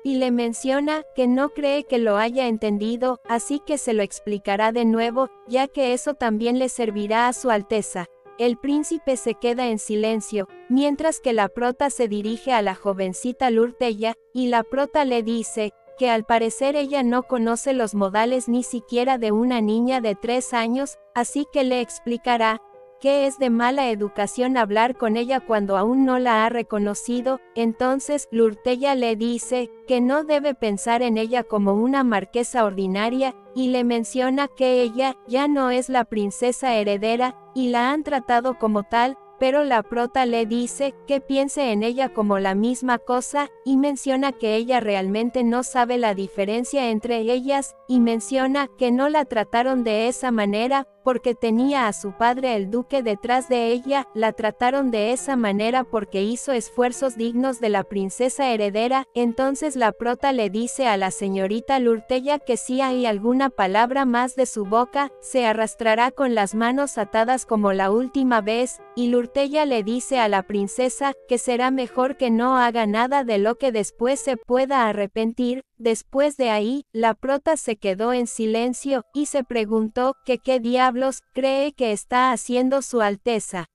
Y le menciona que no cree que lo haya entendido, así que se lo explicará de nuevo, ya que eso también le servirá a su Alteza. El príncipe se queda en silencio, mientras que la prota se dirige a la jovencita Lurtella, y la prota le dice que al parecer ella no conoce los modales ni siquiera de una niña de 3 años, así que le explicará que es de mala educación hablar con ella cuando aún no la ha reconocido. Entonces Lurtella le dice que no debe pensar en ella como una marquesa ordinaria, y le menciona que ella ya no es la princesa heredera, y la han tratado como tal, pero la prota le dice que piense en ella como la misma cosa, y menciona que ella realmente no sabe la diferencia entre ellas, y menciona que no la trataron de esa manera, porque tenía a su padre el duque detrás de ella, la trataron de esa manera porque hizo esfuerzos dignos de la princesa heredera. Entonces la prota le dice a la señorita Lurtella que si hay alguna palabra más de su boca, se arrastrará con las manos atadas como la última vez, y Lurtella le dice a la princesa que será mejor que no haga nada de lo que después se pueda arrepentir. Después de ahí, la prota se quedó en silencio, y se preguntó que qué diablos cree que está haciendo su Alteza.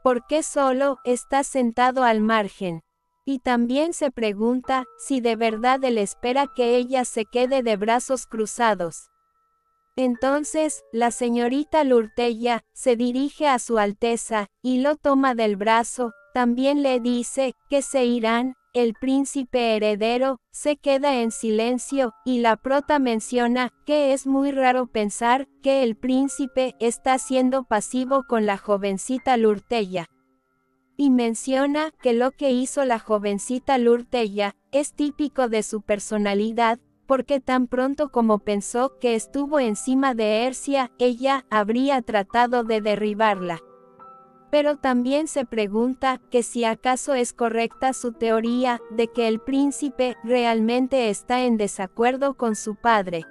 ¿Por qué solo está sentado al margen? Y también se pregunta si de verdad él espera que ella se quede de brazos cruzados. Entonces, la señorita Lurtella se dirige a su Alteza, y lo toma del brazo. También le dice que se irán. El príncipe heredero se queda en silencio, y la prota menciona que es muy raro pensar que el príncipe está siendo pasivo con la jovencita Lurtella. Y menciona que lo que hizo la jovencita Lurtella es típico de su personalidad, porque tan pronto como pensó que estuvo encima de Ercia, ella habría tratado de derribarla. Pero también se pregunta que si acaso es correcta su teoría de que el príncipe realmente está en desacuerdo con su padre.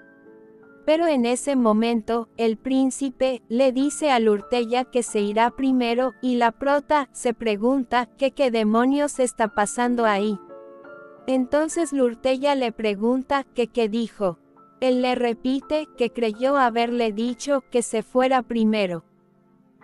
Pero en ese momento, el príncipe le dice a Lurtella que se irá primero, y la prota se pregunta que qué demonios está pasando ahí. Entonces Lurtella le pregunta que qué dijo. Él le repite que creyó haberle dicho que se fuera primero.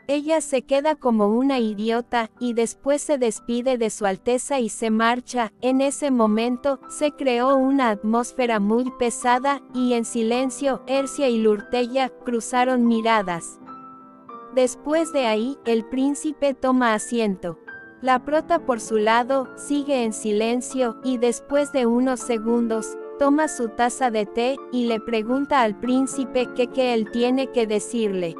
Ella se queda como una idiota, y después se despide de su Alteza y se marcha. En ese momento, se creó una atmósfera muy pesada, y en silencio, Ercia y Lurtella cruzaron miradas. Después de ahí, el príncipe toma asiento. La prota por su lado, sigue en silencio, y después de unos segundos, toma su taza de té, y le pregunta al príncipe que qué él tiene que decirle.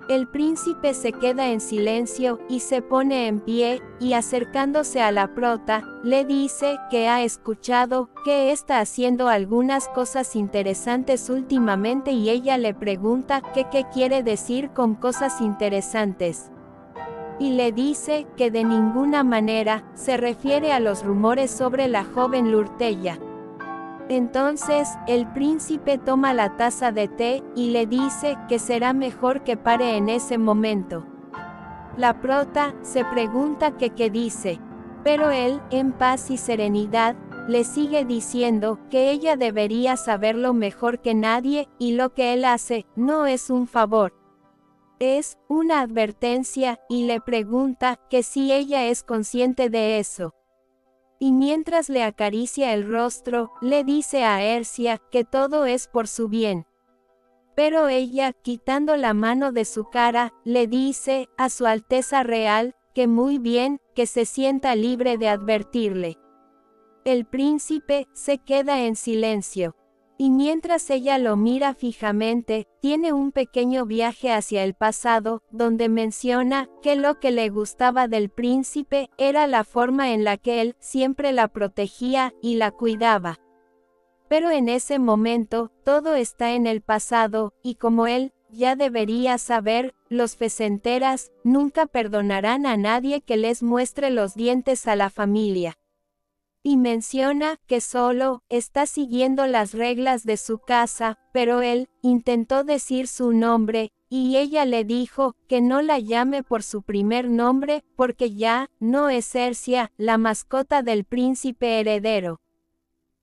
El príncipe se queda en silencio, y se pone en pie, y acercándose a la prota, le dice que ha escuchado que está haciendo algunas cosas interesantes últimamente, y ella le pregunta que qué quiere decir con cosas interesantes. Y le dice que de ninguna manera se refiere a los rumores sobre la joven Lurtella. Entonces, el príncipe toma la taza de té, y le dice que será mejor que pare en ese momento. La prota se pregunta que qué dice, pero él, en paz y serenidad, le sigue diciendo que ella debería saberlo mejor que nadie, y lo que él hace no es un favor. Es una advertencia, y le pregunta que si ella es consciente de eso. Y mientras le acaricia el rostro, le dice a Ercia que todo es por su bien. Pero ella, quitando la mano de su cara, le dice a su Alteza Real que muy bien, que se sienta libre de advertirle. El príncipe se queda en silencio. Y mientras ella lo mira fijamente, tiene un pequeño viaje hacia el pasado, donde menciona que lo que le gustaba del príncipe era la forma en la que él siempre la protegía y la cuidaba. Pero en ese momento, todo está en el pasado, y como él ya debería saber, los fesenteras nunca perdonarán a nadie que les muestre los dientes a la familia. Y menciona que solo está siguiendo las reglas de su casa, pero él intentó decir su nombre, y ella le dijo que no la llame por su primer nombre, porque ya no es Ercia, la mascota del príncipe heredero.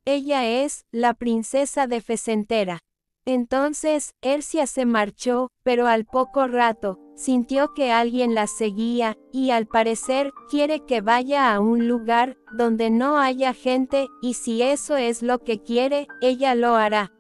Ella es la princesa de Fesentera. Entonces, Ercia se marchó, pero al poco rato, sintió que alguien la seguía, y al parecer, quiere que vaya a un lugar donde no haya gente, y si eso es lo que quiere, ella lo hará.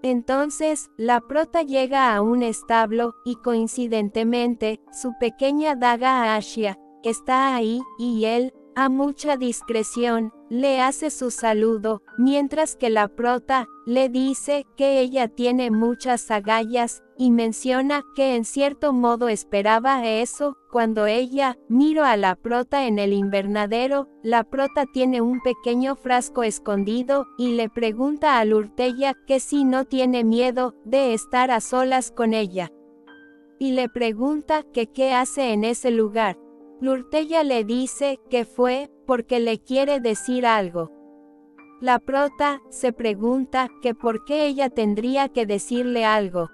Entonces, la prota llega a un establo, y coincidentemente, su pequeña daga Ashia está ahí, y él, a mucha discreción, le hace su saludo, mientras que la prota le dice que ella tiene muchas agallas, y menciona que en cierto modo esperaba eso. Cuando ella miró a la prota en el invernadero, la prota tiene un pequeño frasco escondido, y le pregunta a Lurtella que si no tiene miedo de estar a solas con ella. Y le pregunta que qué hace en ese lugar. Lurtella le dice que fue porque le quiere decir algo. La prota se pregunta que por qué ella tendría que decirle algo.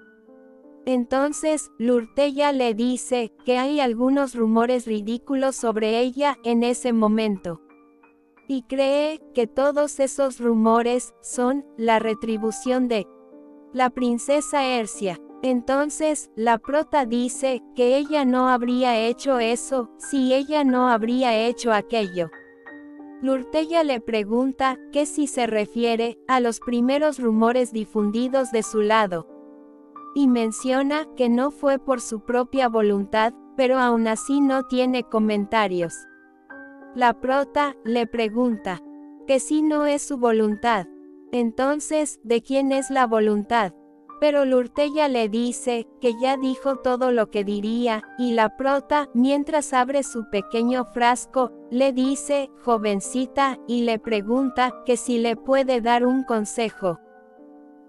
Entonces, Lurtella le dice que hay algunos rumores ridículos sobre ella en ese momento. Y cree que todos esos rumores son la retribución de la princesa Ercia. Entonces, la prota dice que ella no habría hecho eso, si ella no habría hecho aquello. Lurtella le pregunta que si se refiere a los primeros rumores difundidos de su lado. Y menciona que no fue por su propia voluntad, pero aún así no tiene comentarios. La prota le pregunta que si no es su voluntad. Entonces, ¿de quién es la voluntad? Pero Lurtella le dice que ya dijo todo lo que diría, y la prota, mientras abre su pequeño frasco, le dice, jovencita, y le pregunta que si le puede dar un consejo.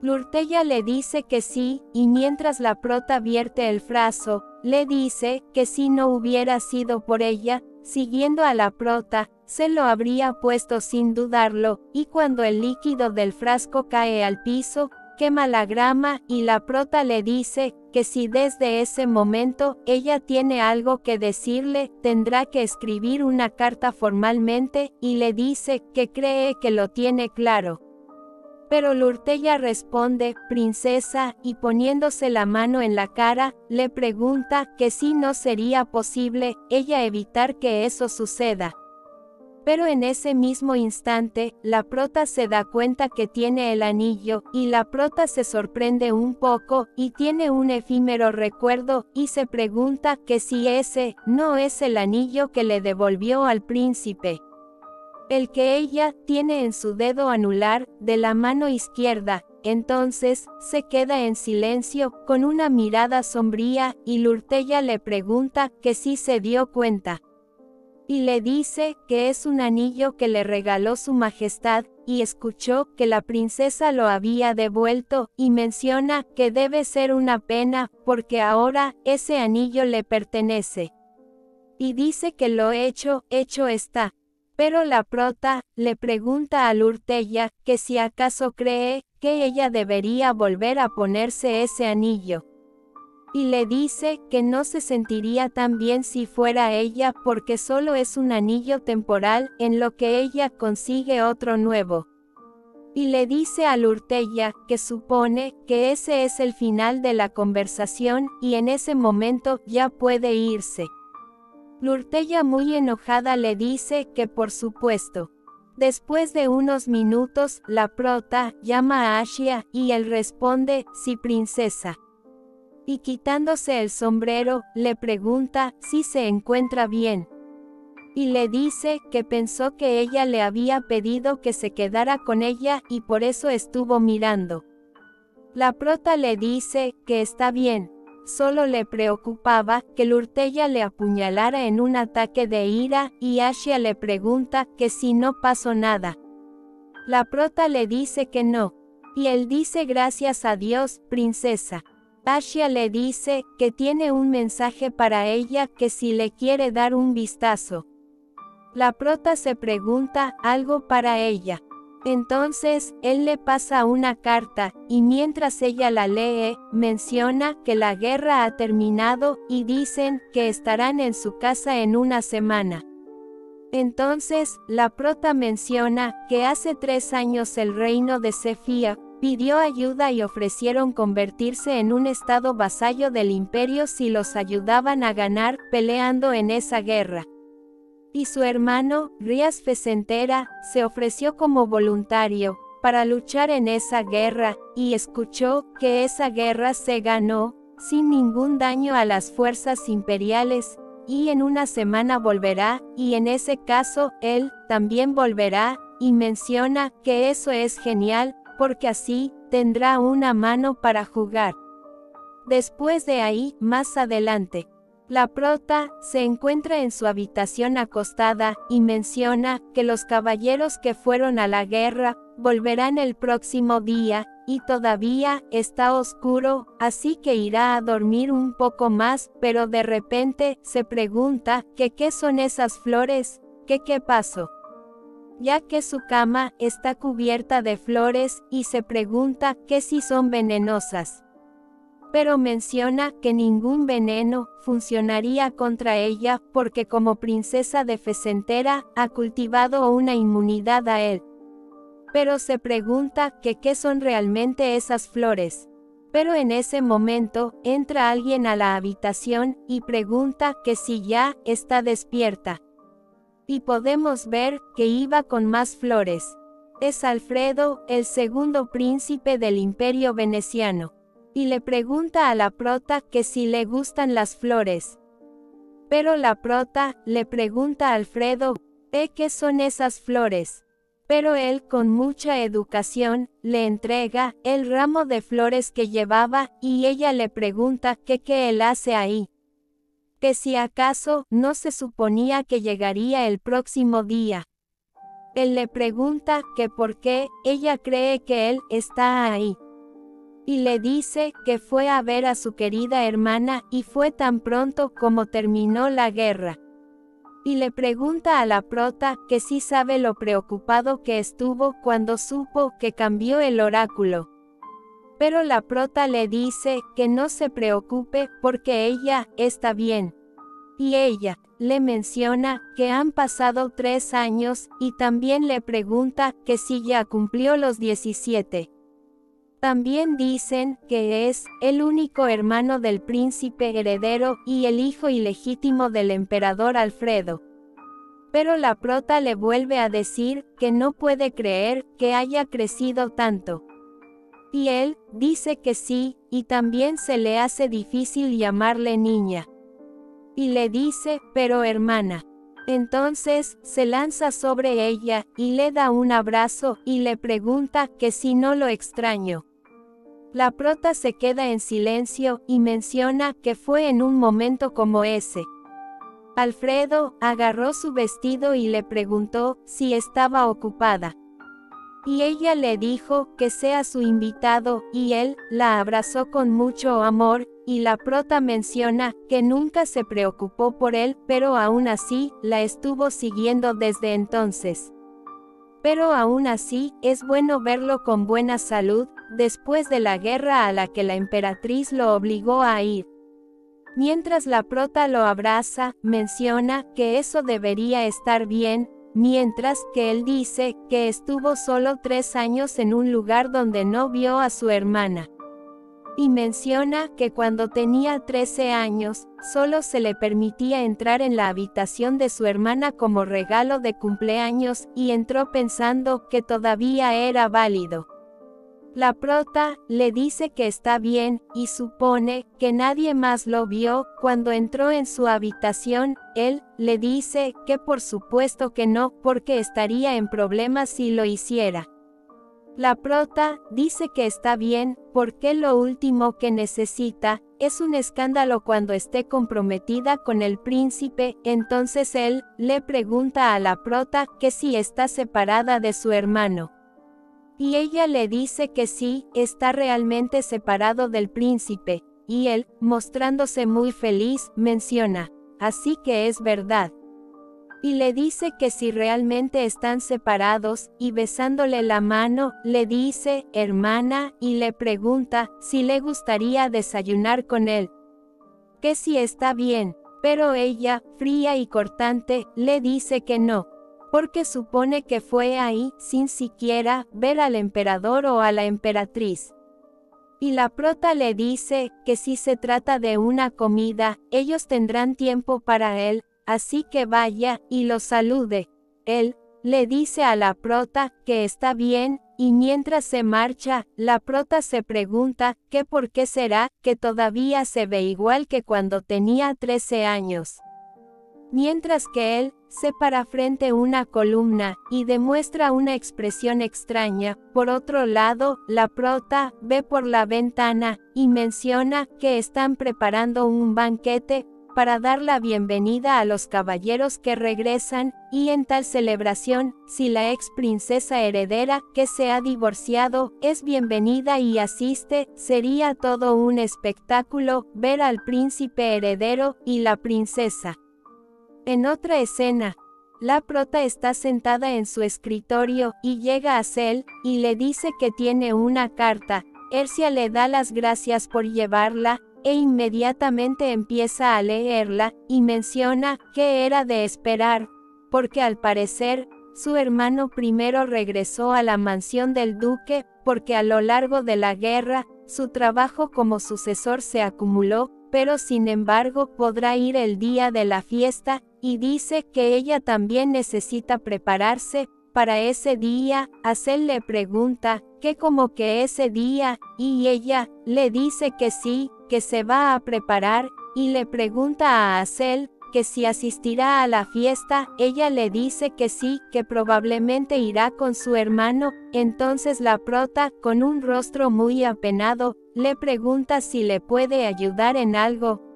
Lurtella le dice que sí, y mientras la prota vierte el frasco, le dice que si no hubiera sido por ella, siguiendo a la prota, se lo habría puesto sin dudarlo, y cuando el líquido del frasco cae al piso, quema la grama, y la prota le dice que si desde ese momento ella tiene algo que decirle, tendrá que escribir una carta formalmente, y le dice que cree que lo tiene claro. Pero Lurtella responde, princesa, y poniéndose la mano en la cara, le pregunta que si no sería posible ella evitar que eso suceda. Pero en ese mismo instante, la prota se da cuenta que tiene el anillo, y la prota se sorprende un poco, y tiene un efímero recuerdo, y se pregunta que si ese no es el anillo que le devolvió al príncipe. El que ella tiene en su dedo anular, de la mano izquierda. Entonces, se queda en silencio, con una mirada sombría, y Lurtella le pregunta que si se dio cuenta. Y le dice que es un anillo que le regaló su majestad, y escuchó que la princesa lo había devuelto, y menciona que debe ser una pena, porque ahora ese anillo le pertenece. Y dice que lo hecho está. Pero la prota le pregunta a Lurtella que si acaso cree que ella debería volver a ponerse ese anillo. y le dice que no se sentiría tan bien si fuera ella porque solo es un anillo temporal en lo que ella consigue otro nuevo. Y le dice a Lurtella que supone que ese es el final de la conversación y en ese momento ya puede irse. Lurtella muy enojada le dice que por supuesto. Después de unos minutos, la prota llama a Ashia y él responde, sí princesa. Y quitándose el sombrero, le pregunta si se encuentra bien. Y le dice que pensó que ella le había pedido que se quedara con ella y por eso estuvo mirando. La prota le dice que está bien, solo le preocupaba que Lurtella le apuñalara en un ataque de ira y Ashia le pregunta que si no pasó nada. La prota le dice que no, y él dice gracias a Dios, princesa. Ashia le dice que tiene un mensaje para ella que si le quiere dar un vistazo. La prota se pregunta algo para ella. Entonces, él le pasa una carta, y mientras ella la lee, menciona que la guerra ha terminado, y dicen que estarán en su casa en una semana. Entonces, la prota menciona que hace 3 años el reino de Sefía pidió ayuda y ofrecieron convertirse en un estado vasallo del imperio si los ayudaban a ganar peleando en esa guerra. Y su hermano, Rías Fesentera, se ofreció como voluntario, para luchar en esa guerra, y escuchó que esa guerra se ganó, sin ningún daño a las fuerzas imperiales, y en una semana volverá, y en ese caso, él, también volverá, y menciona que eso es genial, porque así, tendrá una mano para jugar. Después de ahí, más adelante. La prota se encuentra en su habitación acostada y menciona que los caballeros que fueron a la guerra volverán el próximo día y todavía está oscuro, así que irá a dormir un poco más, pero de repente se pregunta que qué son esas flores, que qué pasó. Ya que su cama está cubierta de flores y se pregunta que si son venenosas. Pero menciona que ningún veneno funcionaría contra ella porque como princesa de Fesentera ha cultivado una inmunidad a él. Pero se pregunta que qué son realmente esas flores. Pero en ese momento entra alguien a la habitación y pregunta que si ya está despierta. Y podemos ver que iba con más flores. Es Alfredo, el segundo príncipe del imperio veneciano. Y le pregunta a la prota que si le gustan las flores. Pero la prota le pregunta a Alfredo, ¿qué son esas flores? Pero él con mucha educación, le entrega el ramo de flores que llevaba, y ella le pregunta que qué él hace ahí. Que si acaso no se suponía que llegaría el próximo día. Él le pregunta que por qué ella cree que él está ahí. Y le dice que fue a ver a su querida hermana y fue tan pronto como terminó la guerra. Y le pregunta a la prota que si sabe lo preocupado que estuvo cuando supo que cambió el oráculo. Pero la prota le dice que no se preocupe porque ella está bien. Y ella le menciona que han pasado 3 años y también le pregunta que si ya cumplió los 17. También dicen que es el único hermano del príncipe heredero y el hijo ilegítimo del emperador Alfredo. Pero la prota le vuelve a decir que no puede creer que haya crecido tanto. Y él dice que sí, y también se le hace difícil llamarle niña. Y le dice, pero hermana. Entonces, se lanza sobre ella, y le da un abrazo, y le pregunta que si no lo extraño. La prota se queda en silencio, y menciona que fue en un momento como ese. Alfredo agarró su vestido y le preguntó si estaba ocupada. Y ella le dijo que sea su invitado, y él la abrazó con mucho amor, y la prota menciona que nunca se preocupó por él, pero aún así, la estuvo siguiendo desde entonces. Pero aún así, es bueno verlo con buena salud, después de la guerra a la que la emperatriz lo obligó a ir. Mientras la prota lo abraza, menciona que eso debería estar bien, mientras que él dice que estuvo solo 3 años en un lugar donde no vio a su hermana. Y menciona que cuando tenía 13 años, solo se le permitía entrar en la habitación de su hermana como regalo de cumpleaños, y entró pensando que todavía era válido. La prota le dice que está bien, y supone que nadie más lo vio. Cuando entró en su habitación, él le dice que por supuesto que no, porque estaría en problemas si lo hiciera. La prota dice que está bien, porque lo último que necesita es un escándalo cuando esté comprometida con el príncipe. Entonces él le pregunta a la prota que si está separada de su hermano. Y ella le dice que sí, está realmente separado del príncipe, y él, mostrándose muy feliz, menciona, así que es verdad. Y le dice que si realmente están separados, y besándole la mano, le dice, hermana, y le pregunta si le gustaría desayunar con él. Que si está bien, pero ella, fría y cortante, le dice que no. Porque supone que fue ahí, sin siquiera ver al emperador o a la emperatriz. Y la prota le dice que si se trata de una comida, ellos tendrán tiempo para él, así que vaya y lo salude. Él le dice a la prota que está bien, y mientras se marcha, la prota se pregunta que por qué será que todavía se ve igual que cuando tenía 13 años. Mientras que él se para frente a una columna y demuestra una expresión extraña. Por otro lado, la prota ve por la ventana y menciona que están preparando un banquete para dar la bienvenida a los caballeros que regresan, y en tal celebración, si la ex princesa heredera que se ha divorciado es bienvenida y asiste, sería todo un espectáculo ver al príncipe heredero y la princesa. En otra escena, la prota está sentada en su escritorio y llega a Cel y le dice que tiene una carta. Ercia le da las gracias por llevarla e inmediatamente empieza a leerla y menciona que era de esperar, porque al parecer, su hermano primero regresó a la mansión del duque, porque a lo largo de la guerra, su trabajo como sucesor se acumuló, pero sin embargo podrá ir el día de la fiesta, y dice que ella también necesita prepararse para ese día. Acel le pregunta que como que ese día, y ella le dice que sí, que se va a preparar, y le pregunta a Acel que si asistirá a la fiesta. Ella le dice que sí, que probablemente irá con su hermano. Entonces la prota, con un rostro muy apenado, le pregunta si le puede ayudar en algo.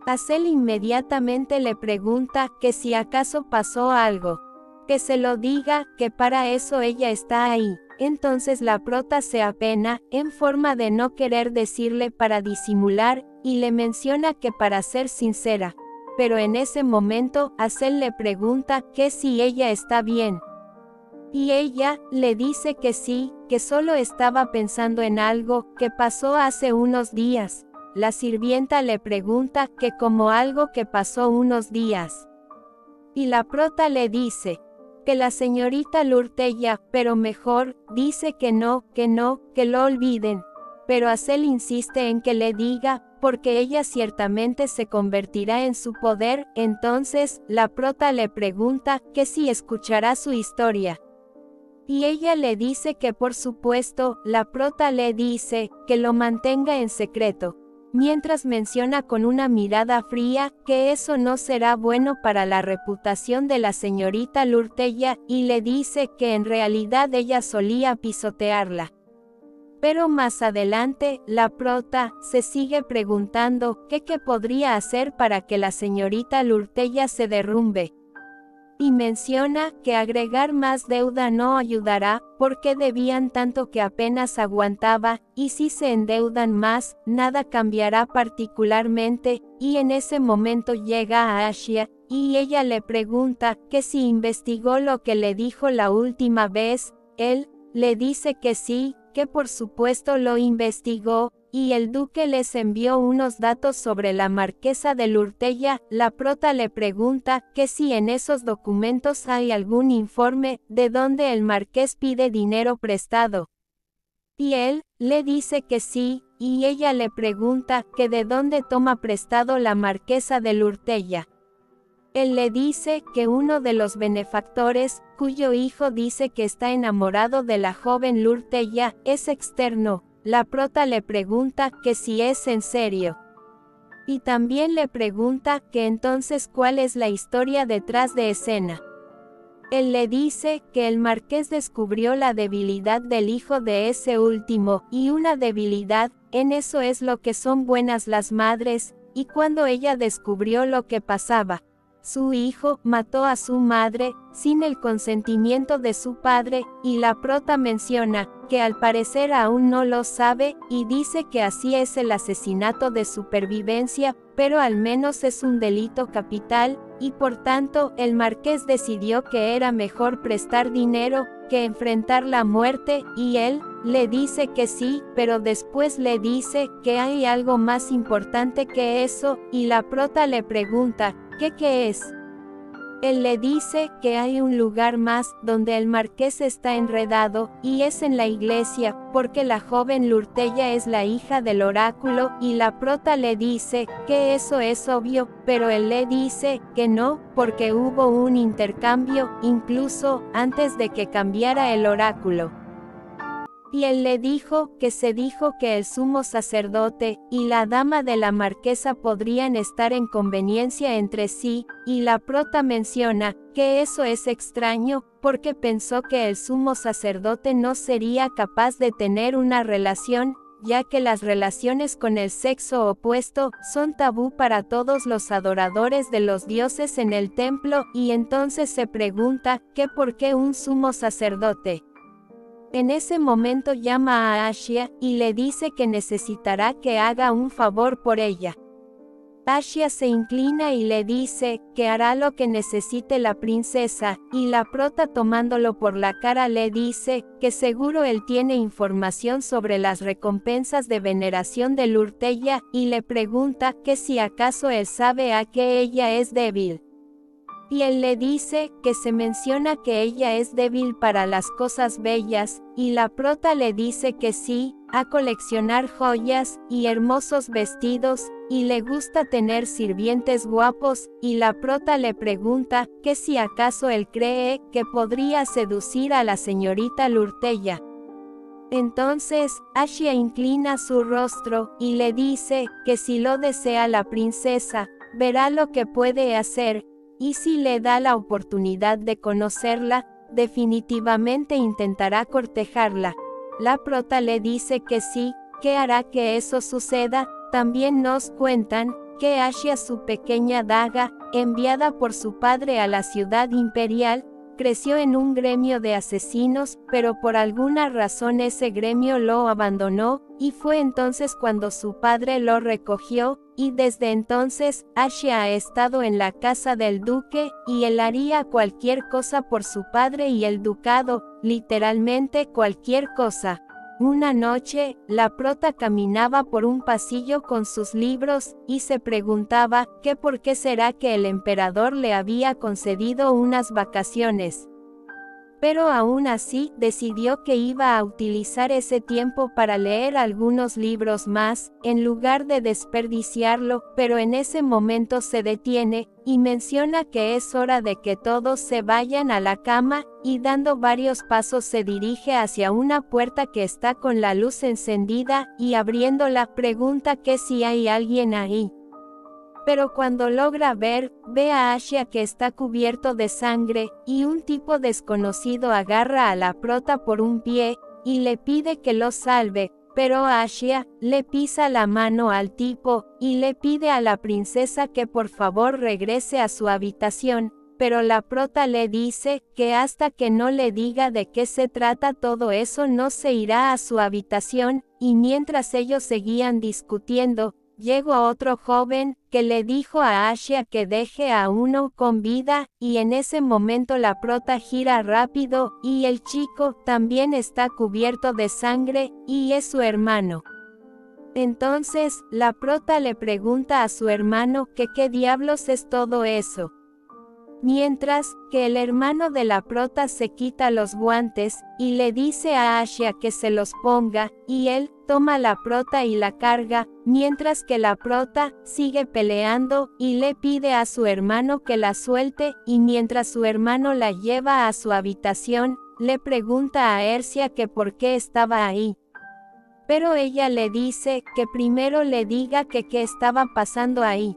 Acel inmediatamente le pregunta que si acaso pasó algo, que se lo diga, que para eso ella está ahí. Entonces la prota se apena, en forma de no querer decirle para disimular, y le menciona que para ser sincera. Pero en ese momento, Acel le pregunta que si ella está bien. Y ella le dice que sí, que solo estaba pensando en algo que pasó hace unos días. La sirvienta le pregunta que como algo que pasó unos días. Y la prota le dice que la señorita Lurtella, pero mejor, dice que no, que lo olviden. Pero Acel insiste en que le diga, porque ella ciertamente se convertirá en su poder. Entonces, la prota le pregunta que si escuchará su historia. Y ella le dice que por supuesto. La prota le dice que lo mantenga en secreto, mientras menciona con una mirada fría que eso no será bueno para la reputación de la señorita Lurtella, y le dice que en realidad ella solía pisotearla. Pero más adelante, la prota se sigue preguntando qué podría hacer para que la señorita Lurtella se derrumbe. Y menciona que agregar más deuda no ayudará, porque debían tanto que apenas aguantaba, y si se endeudan más, nada cambiará particularmente. Y en ese momento llega a Ashia, y ella le pregunta que si investigó lo que le dijo la última vez. Él le dice que sí, que por supuesto lo investigó, y el duque les envió unos datos sobre la marquesa de Lurtella. La prota le pregunta que si en esos documentos hay algún informe de donde el marqués pide dinero prestado. Y él le dice que sí, y ella le pregunta que de dónde toma prestado la marquesa de Lurtella. Él le dice que uno de los benefactores, cuyo hijo dice que está enamorado de la joven Lurtella, es externo. La prota le pregunta que si es en serio. Y también le pregunta que entonces cuál es la historia detrás de escena. Él le dice que el marqués descubrió la debilidad del hijo de ese último, y una debilidad, en eso es lo que son buenas las madres, y cuando ella descubrió lo que pasaba, su hijo mató a su madre, sin el consentimiento de su padre, y la prota menciona, que al parecer aún no lo sabe, y dice que así es el asesinato de supervivencia, pero al menos es un delito capital, y por tanto, el marqués decidió que era mejor prestar dinero, que enfrentar la muerte, y él le dice que sí, pero después le dice que hay algo más importante que eso, y la prota le pregunta, ¿qué es? Él le dice que hay un lugar más, donde el marqués está enredado, y es en la iglesia, porque la joven Lurtella es la hija del oráculo, y la prota le dice que eso es obvio, pero él le dice que no, porque hubo un intercambio, incluso, antes de que cambiara el oráculo. Y él le dijo que se dijo que el sumo sacerdote y la dama de la marquesa podrían estar en conveniencia entre sí, y la prota menciona que eso es extraño, porque pensó que el sumo sacerdote no sería capaz de tener una relación, ya que las relaciones con el sexo opuesto son tabú para todos los adoradores de los dioses en el templo, y entonces se pregunta que por qué un sumo sacerdote. En ese momento llama a Ashia, y le dice que necesitará que haga un favor por ella. Ashia se inclina y le dice que hará lo que necesite la princesa, y la prota tomándolo por la cara le dice que seguro él tiene información sobre las recompensas de veneración de Lurtella, y le pregunta que si acaso él sabe a qué ella es débil. Y él le dice que se menciona que ella es débil para las cosas bellas, y la prota le dice que sí, a coleccionar joyas y hermosos vestidos, y le gusta tener sirvientes guapos, y la prota le pregunta que si acaso él cree que podría seducir a la señorita Lurtella. Entonces, Ashia inclina su rostro, y le dice que si lo desea la princesa, verá lo que puede hacer, y si le da la oportunidad de conocerla, definitivamente intentará cortejarla. La prota le dice que sí, que hará que eso suceda. También nos cuentan que Ashia, su pequeña daga, enviada por su padre a la ciudad imperial, creció en un gremio de asesinos, pero por alguna razón ese gremio lo abandonó, y fue entonces cuando su padre lo recogió, y desde entonces, Ashia ha estado en la casa del duque, y él haría cualquier cosa por su padre y el ducado, literalmente cualquier cosa. Una noche, la prota caminaba por un pasillo con sus libros, y se preguntaba que por qué será que el emperador le había concedido unas vacaciones. Pero aún así, decidió que iba a utilizar ese tiempo para leer algunos libros más, en lugar de desperdiciarlo, pero en ese momento se detiene, y menciona que es hora de que todos se vayan a la cama, y dando varios pasos se dirige hacia una puerta que está con la luz encendida, y abriéndola pregunta que si hay alguien ahí. Pero cuando logra ver, ve a Ashia que está cubierto de sangre, y un tipo desconocido agarra a la prota por un pie, y le pide que lo salve, pero Ashia le pisa la mano al tipo, y le pide a la princesa que por favor regrese a su habitación, pero la prota le dice que hasta que no le diga de qué se trata todo eso no se irá a su habitación, y mientras ellos seguían discutiendo, llegó otro joven, que le dijo a Ashia que deje a uno con vida, y en ese momento la prota gira rápido, y el chico también está cubierto de sangre, y es su hermano. Entonces, la prota le pregunta a su hermano que qué diablos es todo eso. Mientras que el hermano de la prota se quita los guantes, y le dice a Asha que se los ponga, y él toma la prota y la carga, mientras que la prota sigue peleando, y le pide a su hermano que la suelte, y mientras su hermano la lleva a su habitación, le pregunta a Ercia que por qué estaba ahí. Pero ella le dice que primero le diga que qué estaba pasando ahí.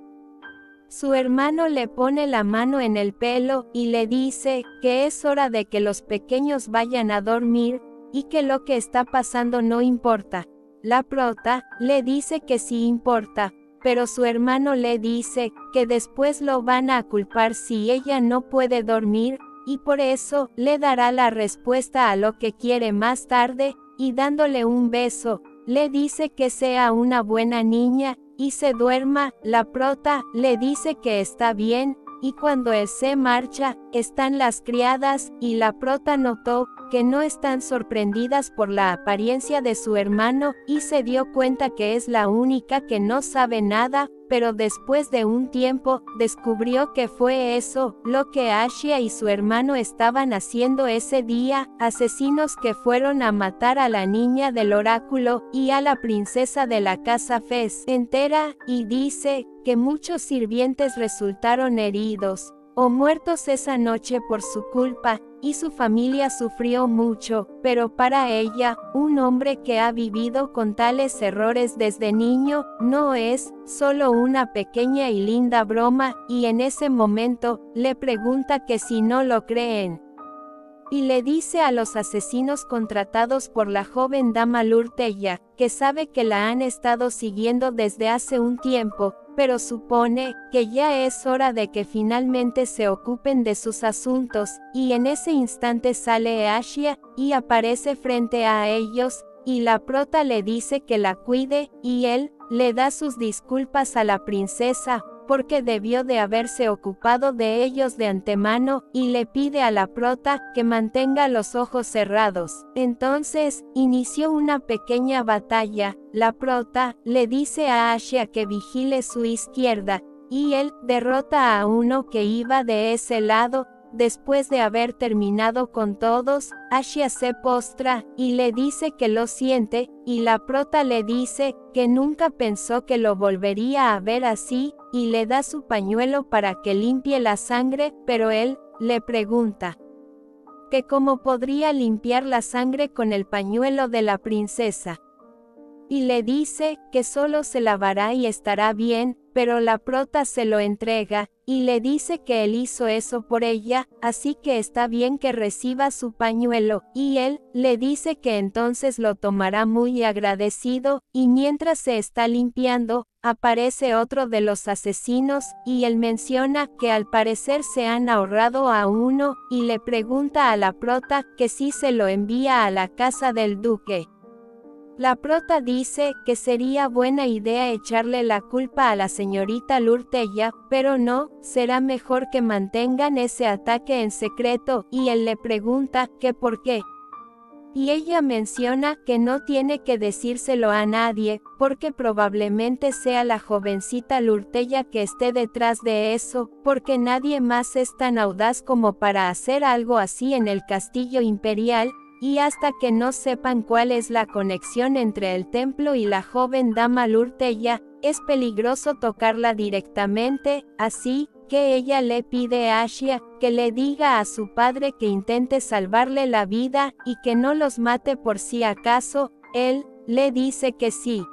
Su hermano le pone la mano en el pelo, y le dice que es hora de que los pequeños vayan a dormir, y que lo que está pasando no importa. La prota le dice que sí importa, pero su hermano le dice que después lo van a culpar si ella no puede dormir, y por eso le dará la respuesta a lo que quiere más tarde, y dándole un beso, le dice que sea una buena niña, y se duerma. La prota le dice que está bien, y cuando él se marcha, están las criadas, y la prota notó que no están sorprendidas por la apariencia de su hermano, y se dio cuenta que es la única que no sabe nada, pero después de un tiempo, descubrió que fue eso lo que Asha y su hermano estaban haciendo ese día, asesinos que fueron a matar a la niña del oráculo, y a la princesa de la casa Fez entera, y dice que muchos sirvientes resultaron heridos o muertos esa noche por su culpa, y su familia sufrió mucho, pero para ella, un hombre que ha vivido con tales errores desde niño, no es solo una pequeña y linda broma, y en ese momento, le pregunta que si no lo creen. Y le dice a los asesinos contratados por la joven dama Lurteya, que sabe que la han estado siguiendo desde hace un tiempo, pero supone que ya es hora de que finalmente se ocupen de sus asuntos, y en ese instante sale Asha, y aparece frente a ellos, y la prota le dice que la cuide, y él le da sus disculpas a la princesa, porque debió de haberse ocupado de ellos de antemano, y le pide a la prota que mantenga los ojos cerrados. Entonces, inició una pequeña batalla. La prota le dice a Asha que vigile su izquierda, y él derrota a uno que iba de ese lado. Después de haber terminado con todos, Asha se postra, y le dice que lo siente, y la prota le dice que nunca pensó que lo volvería a ver así, y le da su pañuelo para que limpie la sangre, pero él le pregunta que cómo podría limpiar la sangre con el pañuelo de la princesa. Y le dice que solo se lavará y estará bien, pero la prota se lo entrega, y le dice que él hizo eso por ella, así que está bien que reciba su pañuelo, y él le dice que entonces lo tomará muy agradecido, y mientras se está limpiando, aparece otro de los asesinos, y él menciona que al parecer se han ahorrado a uno, y le pregunta a la prota que si se lo envía a la casa del duque. La prota dice que sería buena idea echarle la culpa a la señorita Lurteya, pero no, será mejor que mantengan ese ataque en secreto, y él le pregunta que por qué. Y ella menciona que no tiene que decírselo a nadie, porque probablemente sea la jovencita Lurteya que esté detrás de eso, porque nadie más es tan audaz como para hacer algo así en el castillo imperial, y hasta que no sepan cuál es la conexión entre el templo y la joven dama Lurteya, es peligroso tocarla directamente, así que ella le pide a Asha que le diga a su padre que intente salvarle la vida, y que no los mate por si acaso. Él le dice que sí.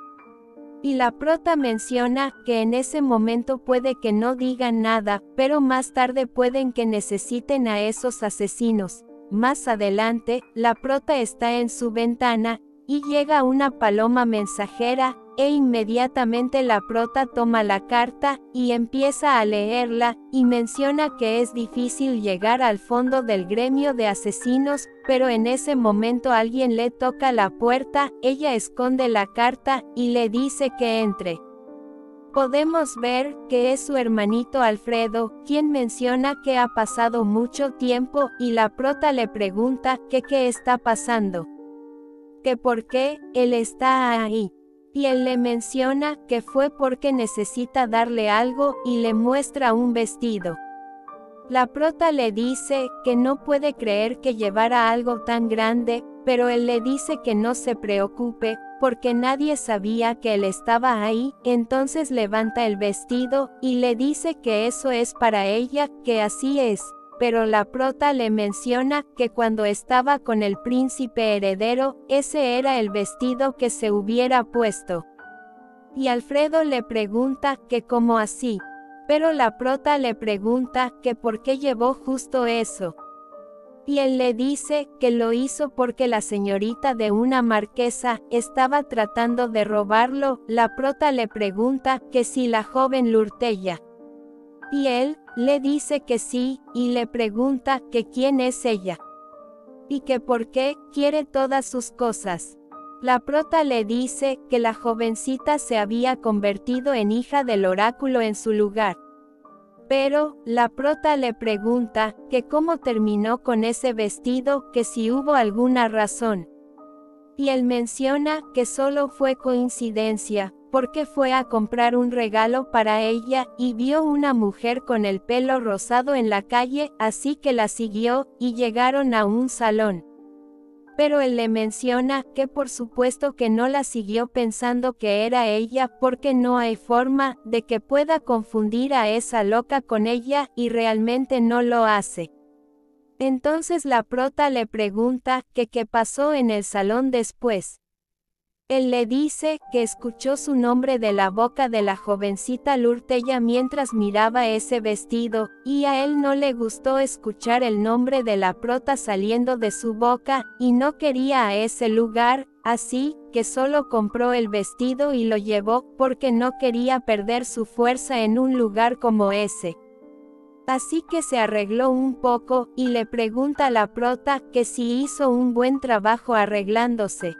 Y la prota menciona que en ese momento puede que no digan nada, pero más tarde pueden que necesiten a esos asesinos. Más adelante, la prota está en su ventana, y llega una paloma mensajera, e inmediatamente la prota toma la carta, y empieza a leerla, y menciona que es difícil llegar al fondo del gremio de asesinos, pero en ese momento alguien le toca la puerta, ella esconde la carta, y le dice que entre. Podemos ver que es su hermanito Alfredo, quien menciona que ha pasado mucho tiempo, y la prota le pregunta que qué está pasando. Que por qué él está ahí. Y él le menciona que fue porque necesita darle algo y le muestra un vestido. La prota le dice que no puede creer que llevara algo tan grande, pero él le dice que no se preocupe, porque nadie sabía que él estaba ahí. Entonces levanta el vestido y le dice que eso es para ella, que así es. Pero la prota le menciona que cuando estaba con el príncipe heredero, ese era el vestido que se hubiera puesto. Y Alfredo le pregunta que cómo así. Pero la prota le pregunta que por qué llevó justo eso. Y él le dice que lo hizo porque la señorita de una marquesa estaba tratando de robarlo. La prota le pregunta que si la joven Lurtella. Y él le dice que sí, y le pregunta que quién es ella. Y que por qué quiere todas sus cosas. La prota le dice que la jovencita se había convertido en hija del oráculo en su lugar. Pero, la prota le pregunta que cómo terminó con ese vestido, que si hubo alguna razón. Y él menciona que solo fue coincidencia, porque fue a comprar un regalo para ella, y vio una mujer con el pelo rosado en la calle, así que la siguió, y llegaron a un salón. Pero él le menciona que por supuesto que no la siguió pensando que era ella, porque no hay forma de que pueda confundir a esa loca con ella, y realmente no lo hace. Entonces la prota le pregunta que qué pasó en el salón después. Él le dice que escuchó su nombre de la boca de la jovencita Lurtella mientras miraba ese vestido, y a él no le gustó escuchar el nombre de la prota saliendo de su boca, y no quería a ese lugar, así que solo compró el vestido y lo llevó, porque no quería perder su fuerza en un lugar como ese. Así que se arregló un poco, y le pregunta a la prota que si hizo un buen trabajo arreglándose.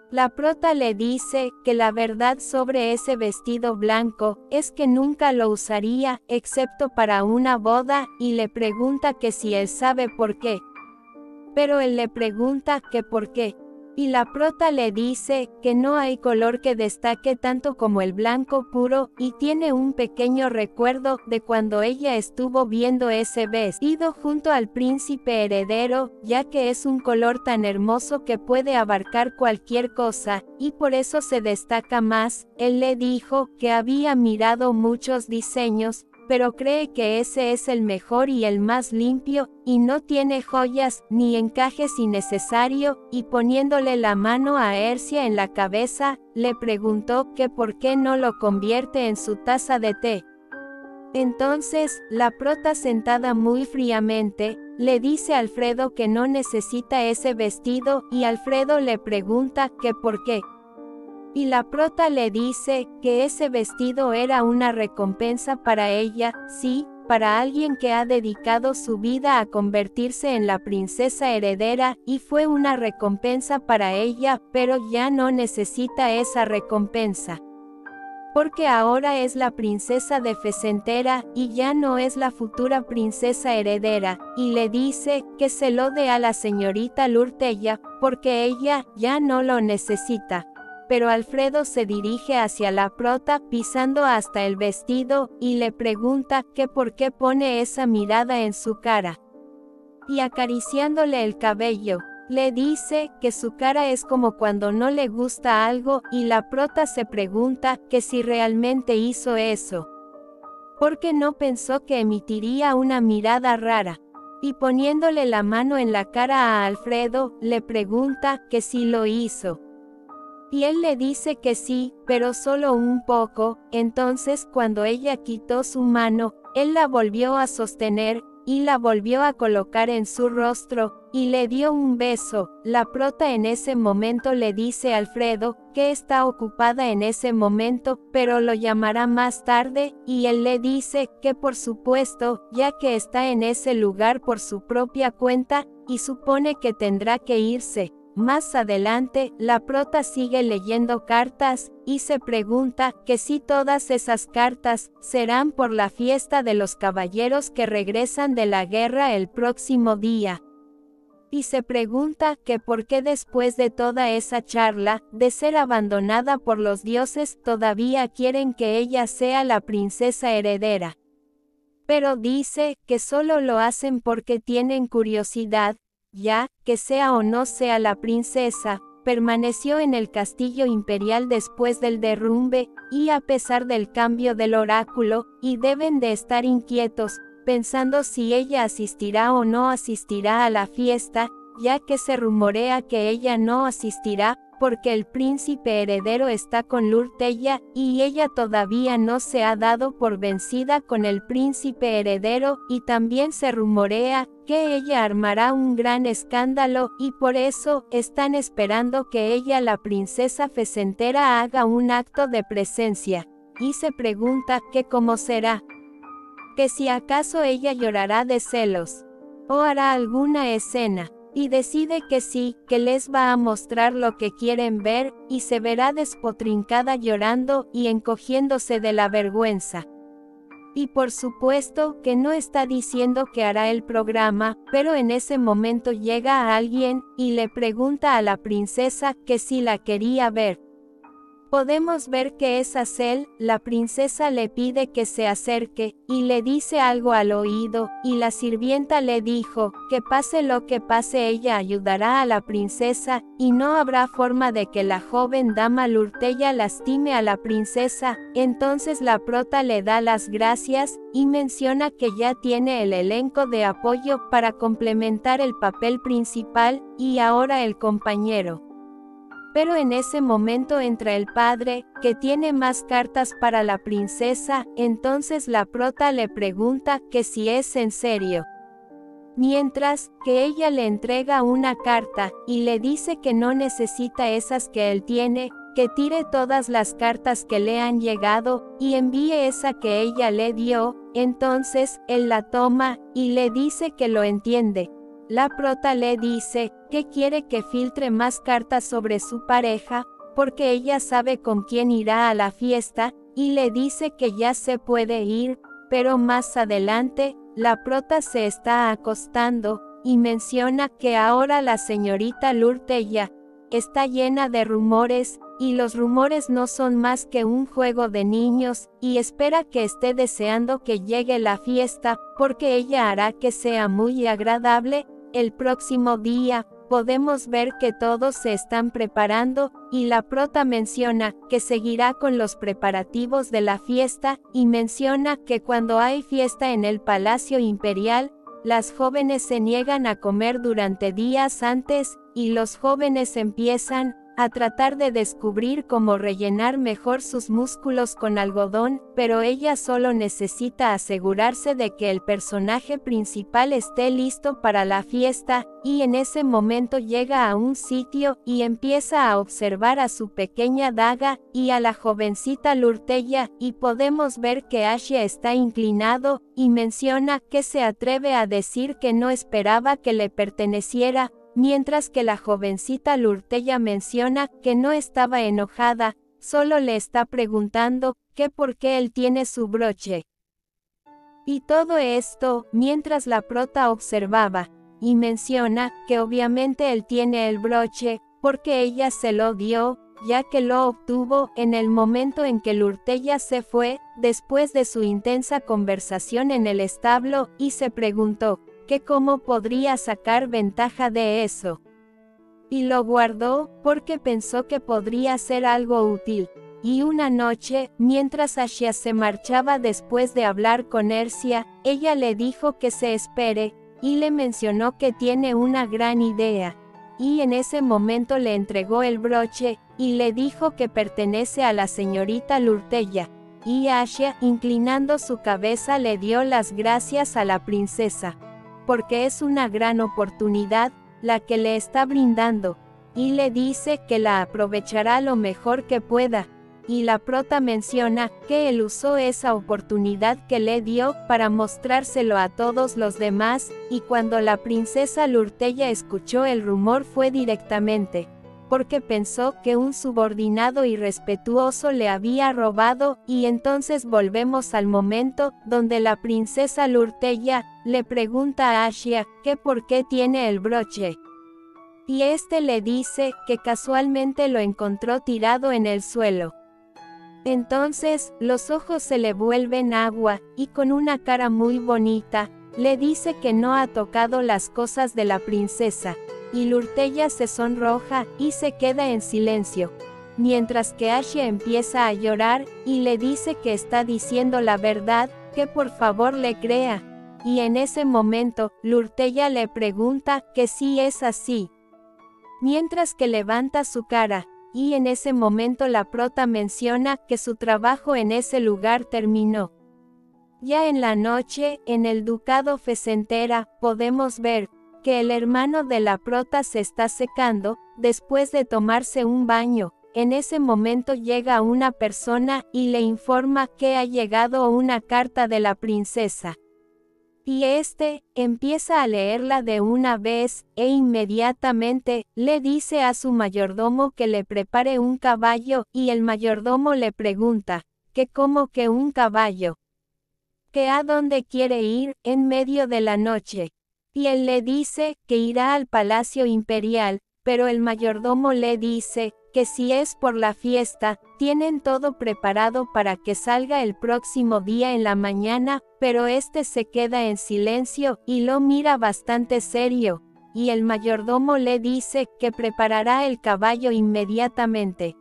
La prota le dice que la verdad sobre ese vestido blanco es que nunca lo usaría, excepto para una boda, y le pregunta que si él sabe por qué. Pero él le pregunta que por qué. Y la prota le dice que no hay color que destaque tanto como el blanco puro, y tiene un pequeño recuerdo de cuando ella estuvo viendo ese vestido junto al príncipe heredero, ya que es un color tan hermoso que puede abarcar cualquier cosa, y por eso se destaca más. Él le dijo que había mirado muchos diseños, pero cree que ese es el mejor y el más limpio, y no tiene joyas ni encajes innecesario, y poniéndole la mano a Ercia en la cabeza, le preguntó que por qué no lo convierte en su taza de té. Entonces, la prota sentada muy fríamente, le dice a Alfredo que no necesita ese vestido, y Alfredo le pregunta que por qué. Y la prota le dice que ese vestido era una recompensa para ella, sí, para alguien que ha dedicado su vida a convertirse en la princesa heredera, y fue una recompensa para ella, pero ya no necesita esa recompensa. Porque ahora es la princesa de Fecentera, y ya no es la futura princesa heredera, y le dice que se lo dé a la señorita Lurtella, porque ella ya no lo necesita. Pero Alfredo se dirige hacia la prota pisando hasta el vestido, y le pregunta que por qué pone esa mirada en su cara. Y acariciándole el cabello, le dice que su cara es como cuando no le gusta algo, y la prota se pregunta que si realmente hizo eso. Porque no pensó que emitiría una mirada rara. Y poniéndole la mano en la cara a Alfredo, le pregunta que si lo hizo. Y él le dice que sí, pero solo un poco. Entonces cuando ella quitó su mano, él la volvió a sostener, y la volvió a colocar en su rostro, y le dio un beso. La prota en ese momento le dice a Alfredo que está ocupada en ese momento, pero lo llamará más tarde, y él le dice que por supuesto, ya que está en ese lugar por su propia cuenta, y supone que tendrá que irse. Más adelante, la prota sigue leyendo cartas, y se pregunta que si todas esas cartas serán por la fiesta de los caballeros que regresan de la guerra el próximo día. Y se pregunta que por qué después de toda esa charla, de ser abandonada por los dioses, todavía quieren que ella sea la princesa heredera. Pero dice que solo lo hacen porque tienen curiosidad, ya que sea o no sea la princesa, permaneció en el castillo imperial después del derrumbe, y a pesar del cambio del oráculo, y deben de estar inquietos, pensando si ella asistirá o no asistirá a la fiesta, ya que se rumorea que ella no asistirá, porque el príncipe heredero está con Lurtella, y ella todavía no se ha dado por vencida con el príncipe heredero, y también se rumorea que ella armará un gran escándalo, y por eso están esperando que ella, la princesa fecentera, haga un acto de presencia. Y se pregunta que cómo será. Que si acaso ella llorará de celos, o hará alguna escena. Y decide que sí, que les va a mostrar lo que quieren ver, y se verá despotrincada llorando y encogiéndose de la vergüenza. Y por supuesto que no está diciendo que hará el programa, pero en ese momento llega a alguien, y le pregunta a la princesa que si la quería ver. Podemos ver que es Hazel. La princesa le pide que se acerque, y le dice algo al oído, y la sirvienta le dijo, que pase lo que pase ella ayudará a la princesa, y no habrá forma de que la joven dama Lurtella lastime a la princesa. Entonces la prota le da las gracias, y menciona que ya tiene el elenco de apoyo para complementar el papel principal, y ahora el compañero. Pero en ese momento entra el padre, que tiene más cartas para la princesa, entonces la prota le pregunta que si es en serio. Mientras que ella le entrega una carta, y le dice que no necesita esas que él tiene, que tire todas las cartas que le han llegado, y envíe esa que ella le dio. Entonces, él la toma, y le dice que lo entiende. La prota le dice que quiere que filtre más cartas sobre su pareja, porque ella sabe con quién irá a la fiesta, y le dice que ya se puede ir, pero más adelante, la prota se está acostando, y menciona que ahora la señorita Lurtella está llena de rumores, y los rumores no son más que un juego de niños, y espera que esté deseando que llegue la fiesta, porque ella hará que sea muy agradable. El próximo día, podemos ver que todos se están preparando, y la prota menciona que seguirá con los preparativos de la fiesta, y menciona que cuando hay fiesta en el Palacio Imperial, las jóvenes se niegan a comer durante días antes, y los jóvenes empiezan a tratar de descubrir cómo rellenar mejor sus músculos con algodón, pero ella solo necesita asegurarse de que el personaje principal esté listo para la fiesta, y en ese momento llega a un sitio, y empieza a observar a su pequeña daga, y a la jovencita Lurtella, y podemos ver que Ashia está inclinado, y menciona que se atreve a decir que no esperaba que le perteneciera, mientras que la jovencita Lurtella menciona que no estaba enojada, solo le está preguntando que por qué él tiene su broche. Y todo esto, mientras la prota observaba, y menciona que obviamente él tiene el broche, porque ella se lo dio, ya que lo obtuvo en el momento en que Lurtella se fue, después de su intensa conversación en el establo, y se preguntó que cómo podría sacar ventaja de eso. Y lo guardó, porque pensó que podría ser algo útil. Y una noche, mientras Ashia se marchaba después de hablar con Ercia, ella le dijo que se espere, y le mencionó que tiene una gran idea. Y en ese momento le entregó el broche, y le dijo que pertenece a la señorita Lurtella. Y Ashia, inclinando su cabeza, le dio las gracias a la princesa, porque es una gran oportunidad la que le está brindando, y le dice que la aprovechará lo mejor que pueda. Y la prota menciona que él usó esa oportunidad que le dio para mostrárselo a todos los demás, y cuando la princesa Lurtella escuchó el rumor fue directamente porque pensó que un subordinado irrespetuoso le había robado, y entonces volvemos al momento donde la princesa Lurtella le pregunta a Ashia que por qué tiene el broche. Y este le dice que casualmente lo encontró tirado en el suelo. Entonces, los ojos se le vuelven agua, y con una cara muy bonita, le dice que no ha tocado las cosas de la princesa. Y Lurtella se sonroja y se queda en silencio, mientras que Ashia empieza a llorar y le dice que está diciendo la verdad, que por favor le crea. Y en ese momento, Lurtella le pregunta que sí es así, mientras que levanta su cara, y en ese momento la prota menciona que su trabajo en ese lugar terminó. Ya en la noche, en el ducado Fecentera, podemos ver que el hermano de la prota se está secando, después de tomarse un baño. En ese momento llega una persona y le informa que ha llegado una carta de la princesa. Y este empieza a leerla de una vez, e inmediatamente le dice a su mayordomo que le prepare un caballo, y el mayordomo le pregunta, que ¿cómo que un caballo? ¿Que a dónde quiere ir, en medio de la noche? Y él le dice que irá al palacio imperial, pero el mayordomo le dice que si es por la fiesta, tienen todo preparado para que salga el próximo día en la mañana, pero este se queda en silencio y lo mira bastante serio, y el mayordomo le dice que preparará el caballo inmediatamente.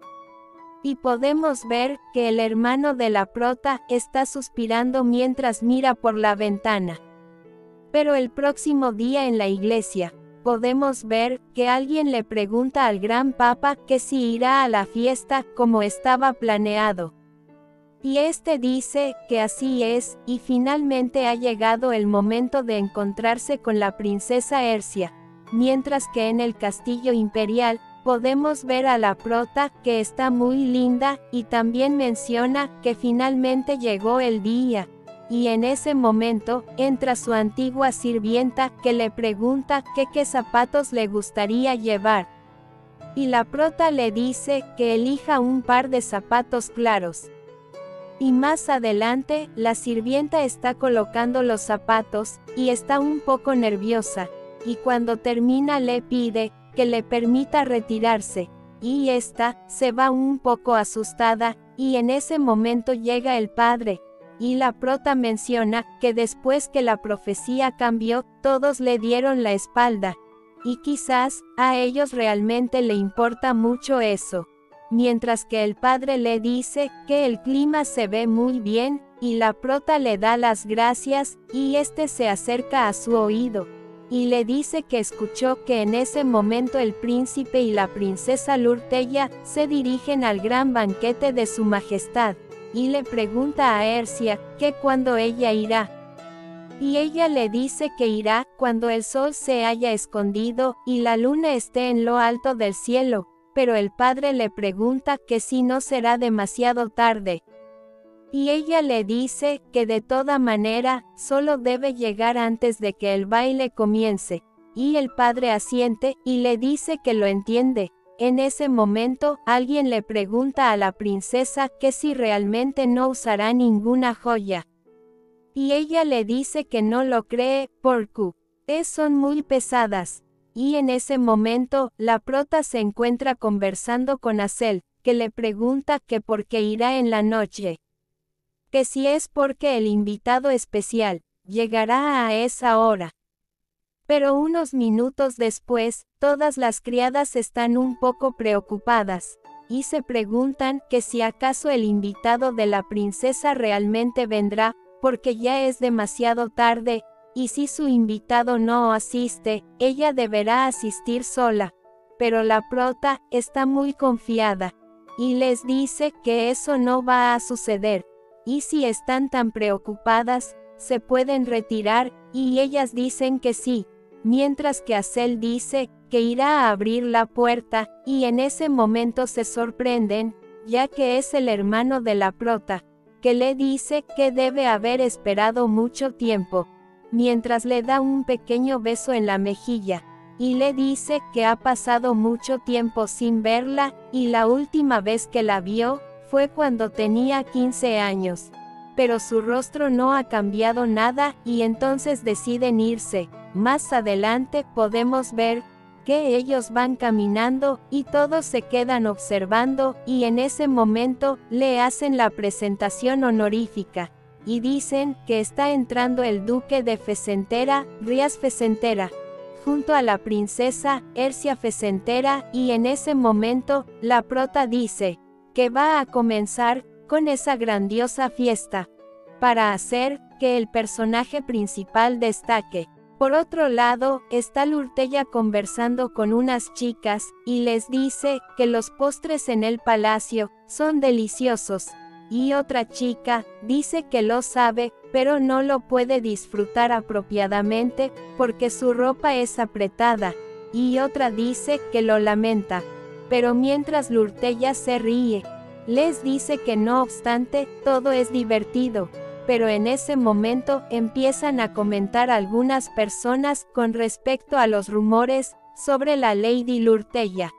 Y podemos ver que el hermano de la prota está suspirando mientras mira por la ventana. Pero el próximo día en la iglesia, podemos ver que alguien le pregunta al gran papa que si irá a la fiesta como estaba planeado. Y este dice que así es, y finalmente ha llegado el momento de encontrarse con la princesa Ercia, mientras que en el castillo imperial, podemos ver a la prota que está muy linda, y también menciona que finalmente llegó el día. Y en ese momento, entra su antigua sirvienta que le pregunta que qué zapatos le gustaría llevar. Y la prota le dice que elija un par de zapatos claros. Y más adelante, la sirvienta está colocando los zapatos, y está un poco nerviosa, y cuando termina le pide que le permita retirarse, y esta se va un poco asustada, y en ese momento llega el padre. Y la prota menciona que después que la profecía cambió, todos le dieron la espalda. Y quizás, a ellos realmente le importa mucho eso. Mientras que el padre le dice que el clima se ve muy bien, y la prota le da las gracias, y este se acerca a su oído. Y le dice que escuchó que en ese momento el príncipe y la princesa Lurtella se dirigen al gran banquete de su majestad. Y le pregunta a Ercia que cuándo ella irá. Y ella le dice que irá cuando el sol se haya escondido y la luna esté en lo alto del cielo, pero el padre le pregunta que si no será demasiado tarde. Y ella le dice que de toda manera, solo debe llegar antes de que el baile comience. Y el padre asiente y le dice que lo entiende. En ese momento, alguien le pregunta a la princesa que si realmente no usará ninguna joya. Y ella le dice que no lo cree, porque son muy pesadas. Y en ese momento, la prota se encuentra conversando con Asel, que le pregunta que por qué irá en la noche. Que si es porque el invitado especial llegará a esa hora. Pero unos minutos después, todas las criadas están un poco preocupadas, y se preguntan que si acaso el invitado de la princesa realmente vendrá, porque ya es demasiado tarde, y si su invitado no asiste, ella deberá asistir sola. Pero la prota está muy confiada, y les dice que eso no va a suceder, y si están tan preocupadas, se pueden retirar, y ellas dicen que sí. Mientras que Asel dice que irá a abrir la puerta, y en ese momento se sorprenden, ya que es el hermano de la prota, que le dice que debe haber esperado mucho tiempo, mientras le da un pequeño beso en la mejilla. y le dice que ha pasado mucho tiempo sin verla, y la última vez que la vio, fue cuando tenía 15 años. Pero su rostro no ha cambiado nada, y entonces deciden irse. Más adelante podemos ver que ellos van caminando, y todos se quedan observando, y en ese momento, le hacen la presentación honorífica, y dicen que está entrando el duque de Fecentera, Rías Fecentera, junto a la princesa, Ercia Fecentera, y en ese momento, la prota dice que va a comenzar con esa grandiosa fiesta, para hacer que el personaje principal destaque. Por otro lado, está Lurtella conversando con unas chicas, y les dice que los postres en el palacio son deliciosos, y otra chica dice que lo sabe, pero no lo puede disfrutar apropiadamente, porque su ropa es apretada, y otra dice que lo lamenta. Pero mientras Lurtella se ríe, les dice que no obstante, todo es divertido. Pero en ese momento empiezan a comentar algunas personas con respecto a los rumores sobre la Lady Lurtella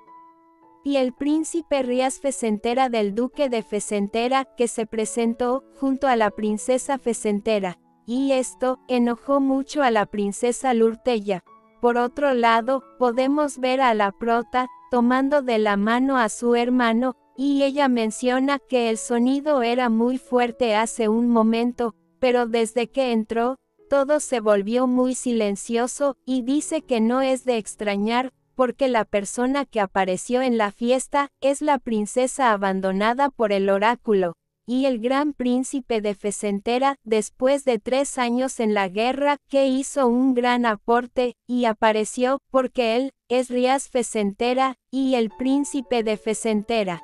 y el príncipe Rías Fecentera del duque de Fecentera, que se presentó junto a la princesa Fecentera, y esto enojó mucho a la princesa Lurtella. Por otro lado, podemos ver a la prota tomando de la mano a su hermano, y ella menciona que el sonido era muy fuerte hace un momento, pero desde que entró, todo se volvió muy silencioso, y dice que no es de extrañar, porque la persona que apareció en la fiesta es la princesa abandonada por el oráculo, y el gran príncipe de Fecentera, después de 3 años en la guerra, que hizo un gran aporte, y apareció, porque él es Rías Fecentera, y el príncipe de Fecentera.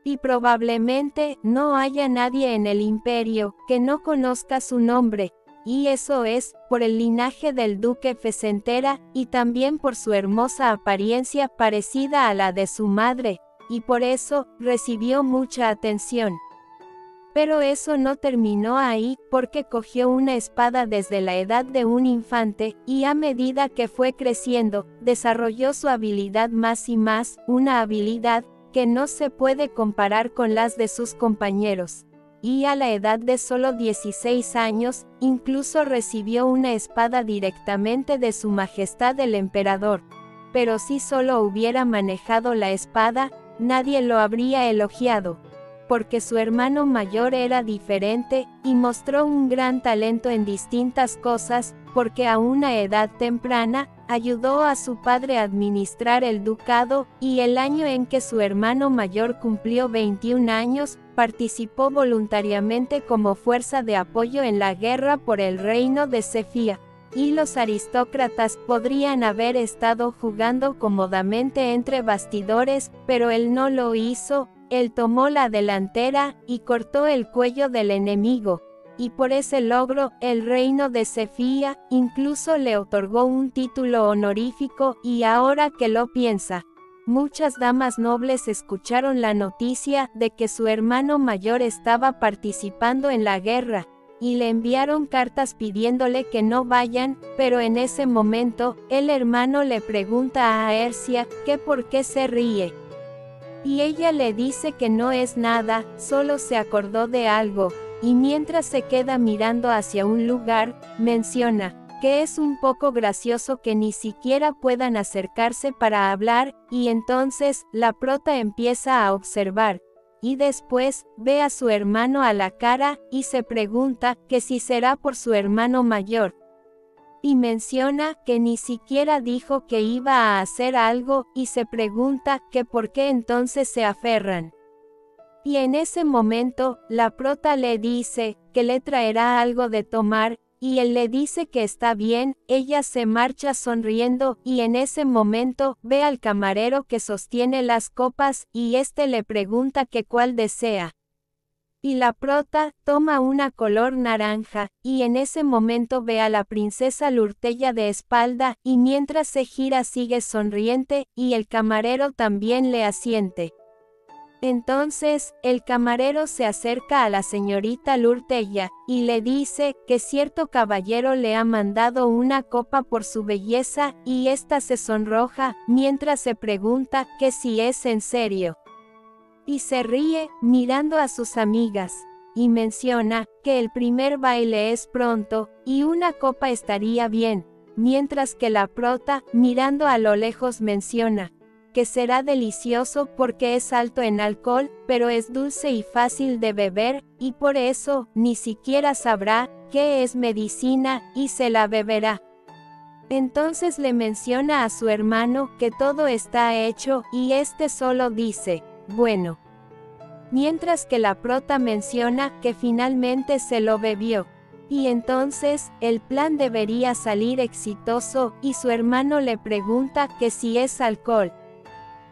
Y probablemente no haya nadie en el imperio que no conozca su nombre, y eso es por el linaje del duque Fecentera, y también por su hermosa apariencia parecida a la de su madre, y por eso recibió mucha atención. Pero eso no terminó ahí, porque cogió una espada desde la edad de un infante, y a medida que fue creciendo, desarrolló su habilidad más y más, una habilidad que no se puede comparar con las de sus compañeros. Y a la edad de solo 16 años, incluso recibió una espada directamente de su majestad el emperador. Pero si solo hubiera manejado la espada, nadie lo habría elogiado, porque su hermano mayor era diferente, y mostró un gran talento en distintas cosas, porque a una edad temprana, ayudó a su padre a administrar el ducado, y el año en que su hermano mayor cumplió 21 años, participó voluntariamente como fuerza de apoyo en la guerra por el reino de Cefía. Y los aristócratas podrían haber estado jugando cómodamente entre bastidores, pero él no lo hizo. Él tomó la delantera, y cortó el cuello del enemigo, y por ese logro, el reino de Cefía, incluso le otorgó un título honorífico, y ahora que lo piensa, muchas damas nobles escucharon la noticia de que su hermano mayor estaba participando en la guerra, y le enviaron cartas pidiéndole que no vayan, pero en ese momento, el hermano le pregunta a Ercia que por qué se ríe. Y ella le dice que no es nada, solo se acordó de algo, y mientras se queda mirando hacia un lugar, menciona que es un poco gracioso que ni siquiera puedan acercarse para hablar, y entonces, la prota empieza a observar, y después, ve a su hermano a la cara, y se pregunta que si será por su hermano mayor. Y menciona que ni siquiera dijo que iba a hacer algo, y se pregunta que por qué entonces se aferran. Y en ese momento, la prota le dice que le traerá algo de tomar, y él le dice que está bien. Ella se marcha sonriendo, y en ese momento, ve al camarero que sostiene las copas, y este le pregunta que cuál desea. Y la prota toma una color naranja, y en ese momento ve a la princesa Lurtella de espalda, y mientras se gira sigue sonriente, y el camarero también le asiente. Entonces, el camarero se acerca a la señorita Lurtella, y le dice que cierto caballero le ha mandado una copa por su belleza, y ésta se sonroja, mientras se pregunta que si es en serio. Y se ríe, mirando a sus amigas, y menciona que el primer baile es pronto, y una copa estaría bien, mientras que la prota, mirando a lo lejos menciona que será delicioso porque es alto en alcohol, pero es dulce y fácil de beber, y por eso, ni siquiera sabrá que es medicina, y se la beberá. Entonces le menciona a su hermano que todo está hecho, y este solo dice, bueno. Mientras que la prota menciona que finalmente se lo bebió. Y entonces, el plan debería salir exitoso, y su hermano le pregunta que si es alcohol.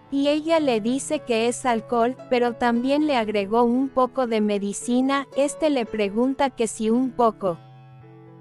Y ella le dice que es alcohol, pero también le agregó un poco de medicina, este le pregunta que si un poco.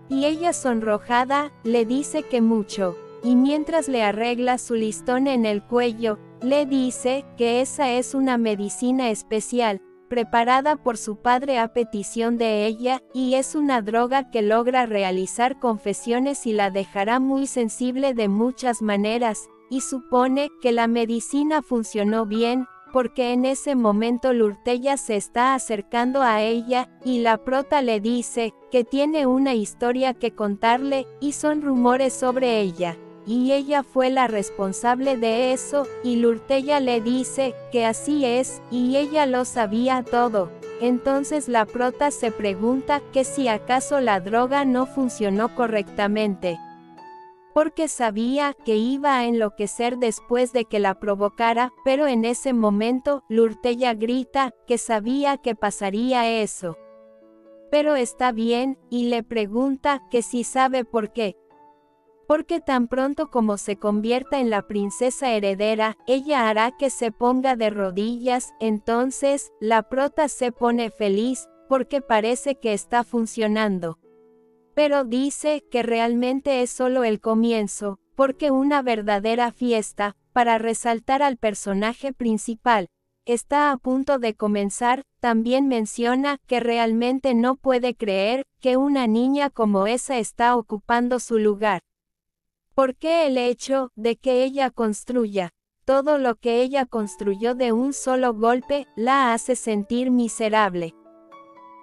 Y ella sonrojada, le dice que mucho, y mientras le arregla su listón en el cuello, le dice que esa es una medicina especial, preparada por su padre a petición de ella, y es una droga que logra realizar confesiones y la dejará muy sensible de muchas maneras. Y supone que la medicina funcionó bien, porque en ese momento Lurtella se está acercando a ella, y la prota le dice que tiene una historia que contarle, y son rumores sobre ella. Y ella fue la responsable de eso, y Lurtella le dice que así es, y ella lo sabía todo. Entonces la prota se pregunta que si acaso la droga no funcionó correctamente. Porque sabía que iba a enloquecer después de que la provocara, pero en ese momento, Lurtella grita que sabía que pasaría eso. Pero está bien, y le pregunta que si sabe por qué. Porque tan pronto como se convierta en la princesa heredera, ella hará que se ponga de rodillas, entonces, la prota se pone feliz, porque parece que está funcionando. Pero dice que realmente es solo el comienzo, porque una verdadera fiesta, para resaltar al personaje principal, está a punto de comenzar. También menciona que realmente no puede creer que una niña como esa está ocupando su lugar. Porque el hecho de que ella construya todo lo que ella construyó de un solo golpe, la hace sentir miserable.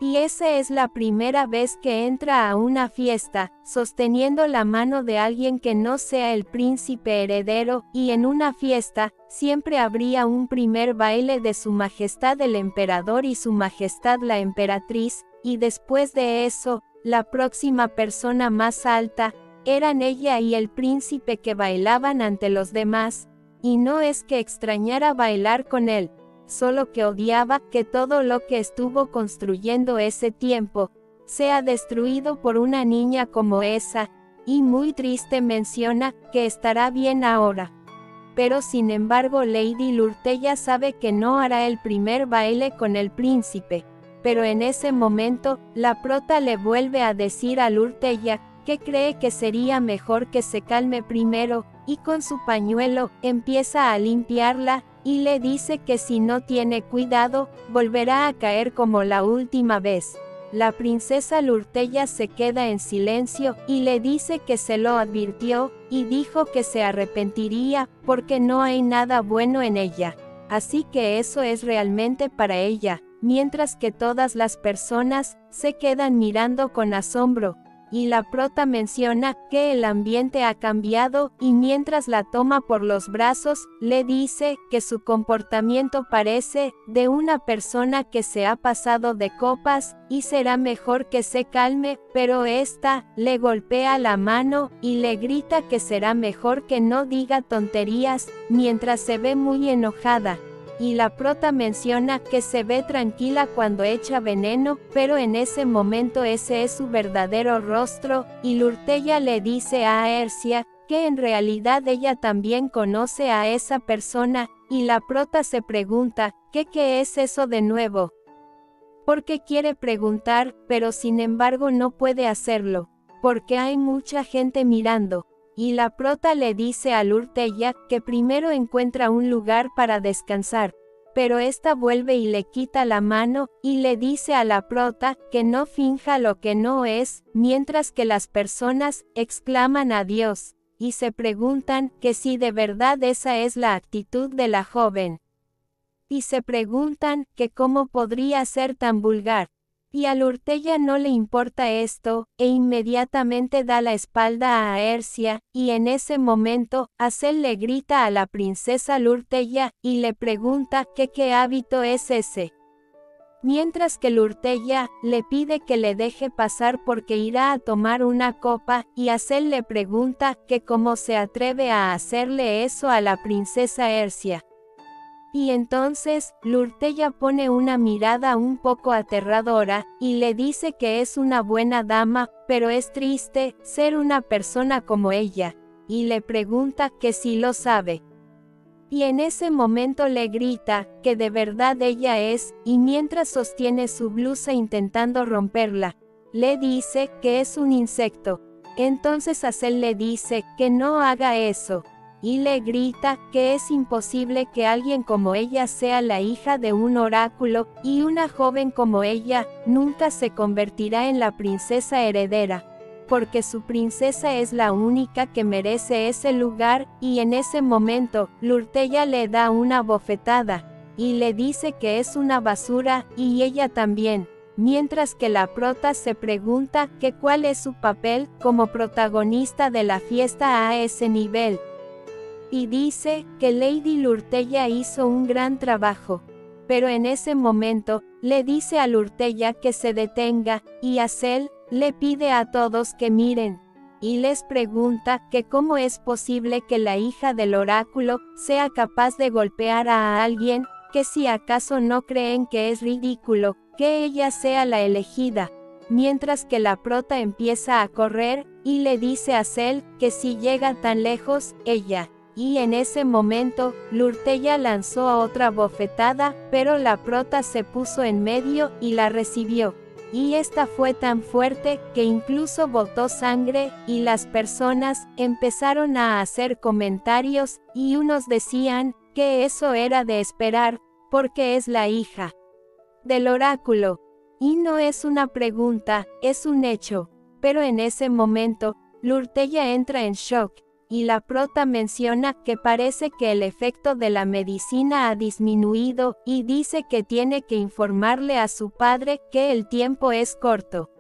Y esa es la primera vez que entra a una fiesta, sosteniendo la mano de alguien que no sea el príncipe heredero, y en una fiesta, siempre habría un primer baile de su majestad el emperador y su majestad la emperatriz, y después de eso, la próxima persona más alta, eran ella y el príncipe que bailaban ante los demás, y no es que extrañara bailar con él, solo que odiaba que todo lo que estuvo construyendo ese tiempo, sea destruido por una niña como esa, y muy triste menciona que estará bien ahora. Pero sin embargo Lady Lurtella sabe que no hará el primer baile con el príncipe, pero en ese momento, la prota le vuelve a decir a Lurtella, que cree que sería mejor que se calme primero, y con su pañuelo, empieza a limpiarla, y le dice que si no tiene cuidado, volverá a caer como la última vez. La princesa Lurtella se queda en silencio, y le dice que se lo advirtió, y dijo que se arrepentiría, porque no hay nada bueno en ella. Así que eso es realmente para ella, mientras que todas las personas, se quedan mirando con asombro. Y la prota menciona que el ambiente ha cambiado, y mientras la toma por los brazos, le dice que su comportamiento parece de una persona que se ha pasado de copas, y será mejor que se calme, pero esta le golpea la mano, y le grita que será mejor que no diga tonterías, mientras se ve muy enojada. Y la prota menciona que se ve tranquila cuando echa veneno, pero en ese momento ese es su verdadero rostro, y Lurtella le dice a Aercia, que en realidad ella también conoce a esa persona, y la prota se pregunta, ¿qué es eso de nuevo? Porque quiere preguntar, pero sin embargo no puede hacerlo, porque hay mucha gente mirando. Y la prota le dice a Lurtella que primero encuentra un lugar para descansar, pero ésta vuelve y le quita la mano, y le dice a la prota, que no finja lo que no es, mientras que las personas, exclaman a Dios, y se preguntan, que si de verdad esa es la actitud de la joven. Y se preguntan, que cómo podría ser tan vulgar. Y a Lurtella no le importa esto, e inmediatamente da la espalda a Aercia, y en ese momento, Hazel le grita a la princesa Lurtella, y le pregunta que qué hábito es ese. Mientras que Lurtella le pide que le deje pasar porque irá a tomar una copa, y Hazel le pregunta que cómo se atreve a hacerle eso a la princesa Aercia. Y entonces, Lurtella pone una mirada un poco aterradora, y le dice que es una buena dama, pero es triste ser una persona como ella, y le pregunta que si lo sabe. Y en ese momento le grita, que de verdad ella es, y mientras sostiene su blusa intentando romperla, le dice que es un insecto. Entonces Hazel le dice que no haga eso. Y le grita, que es imposible que alguien como ella sea la hija de un oráculo, y una joven como ella, nunca se convertirá en la princesa heredera, porque su princesa es la única que merece ese lugar, y en ese momento, Lurtella le da una bofetada, y le dice que es una basura, y ella también. Mientras que la prota se pregunta que cuál es su papel como protagonista de la fiesta a ese nivel. Y dice que Lady Lurtella hizo un gran trabajo. Pero en ese momento, le dice a Lurtella que se detenga, y Hazel le pide a todos que miren. Y les pregunta que cómo es posible que la hija del oráculo sea capaz de golpear a alguien, que si acaso no creen que es ridículo, que ella sea la elegida. Mientras que la prota empieza a correr, y le dice a Hazel que si llega tan lejos, ella. Y en ese momento, Lurtella lanzó otra bofetada, pero la prota se puso en medio y la recibió. Y esta fue tan fuerte, que incluso botó sangre, y las personas empezaron a hacer comentarios, y unos decían que eso era de esperar, porque es la hija del oráculo. Y no es una pregunta, es un hecho. Pero en ese momento, Lurtella entra en shock. Y la prota menciona que parece que el efecto de la medicina ha disminuido, y dice que tiene que informarle a su padre que el tiempo es corto.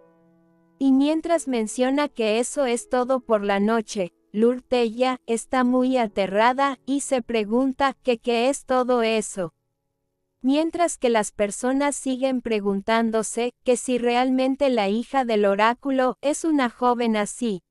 Y mientras menciona que eso es todo por la noche, Lurtella está muy aterrada, y se pregunta que qué es todo eso. Mientras que las personas siguen preguntándose que si realmente la hija del oráculo es una joven así.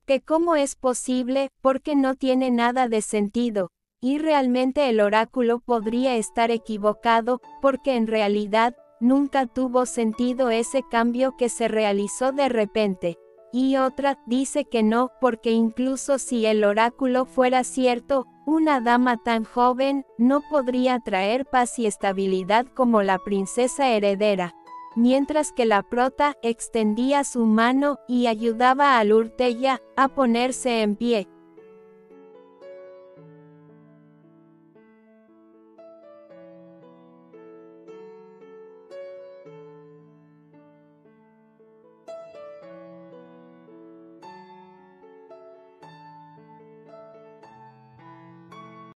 Que cómo es posible, porque no tiene nada de sentido, y realmente el oráculo podría estar equivocado, porque en realidad, nunca tuvo sentido ese cambio que se realizó de repente. Y otra dice que no, porque incluso si el oráculo fuera cierto, una dama tan joven no podría traer paz y estabilidad como la princesa heredera. Mientras que la prota extendía su mano y ayudaba a Lurtella a ponerse en pie.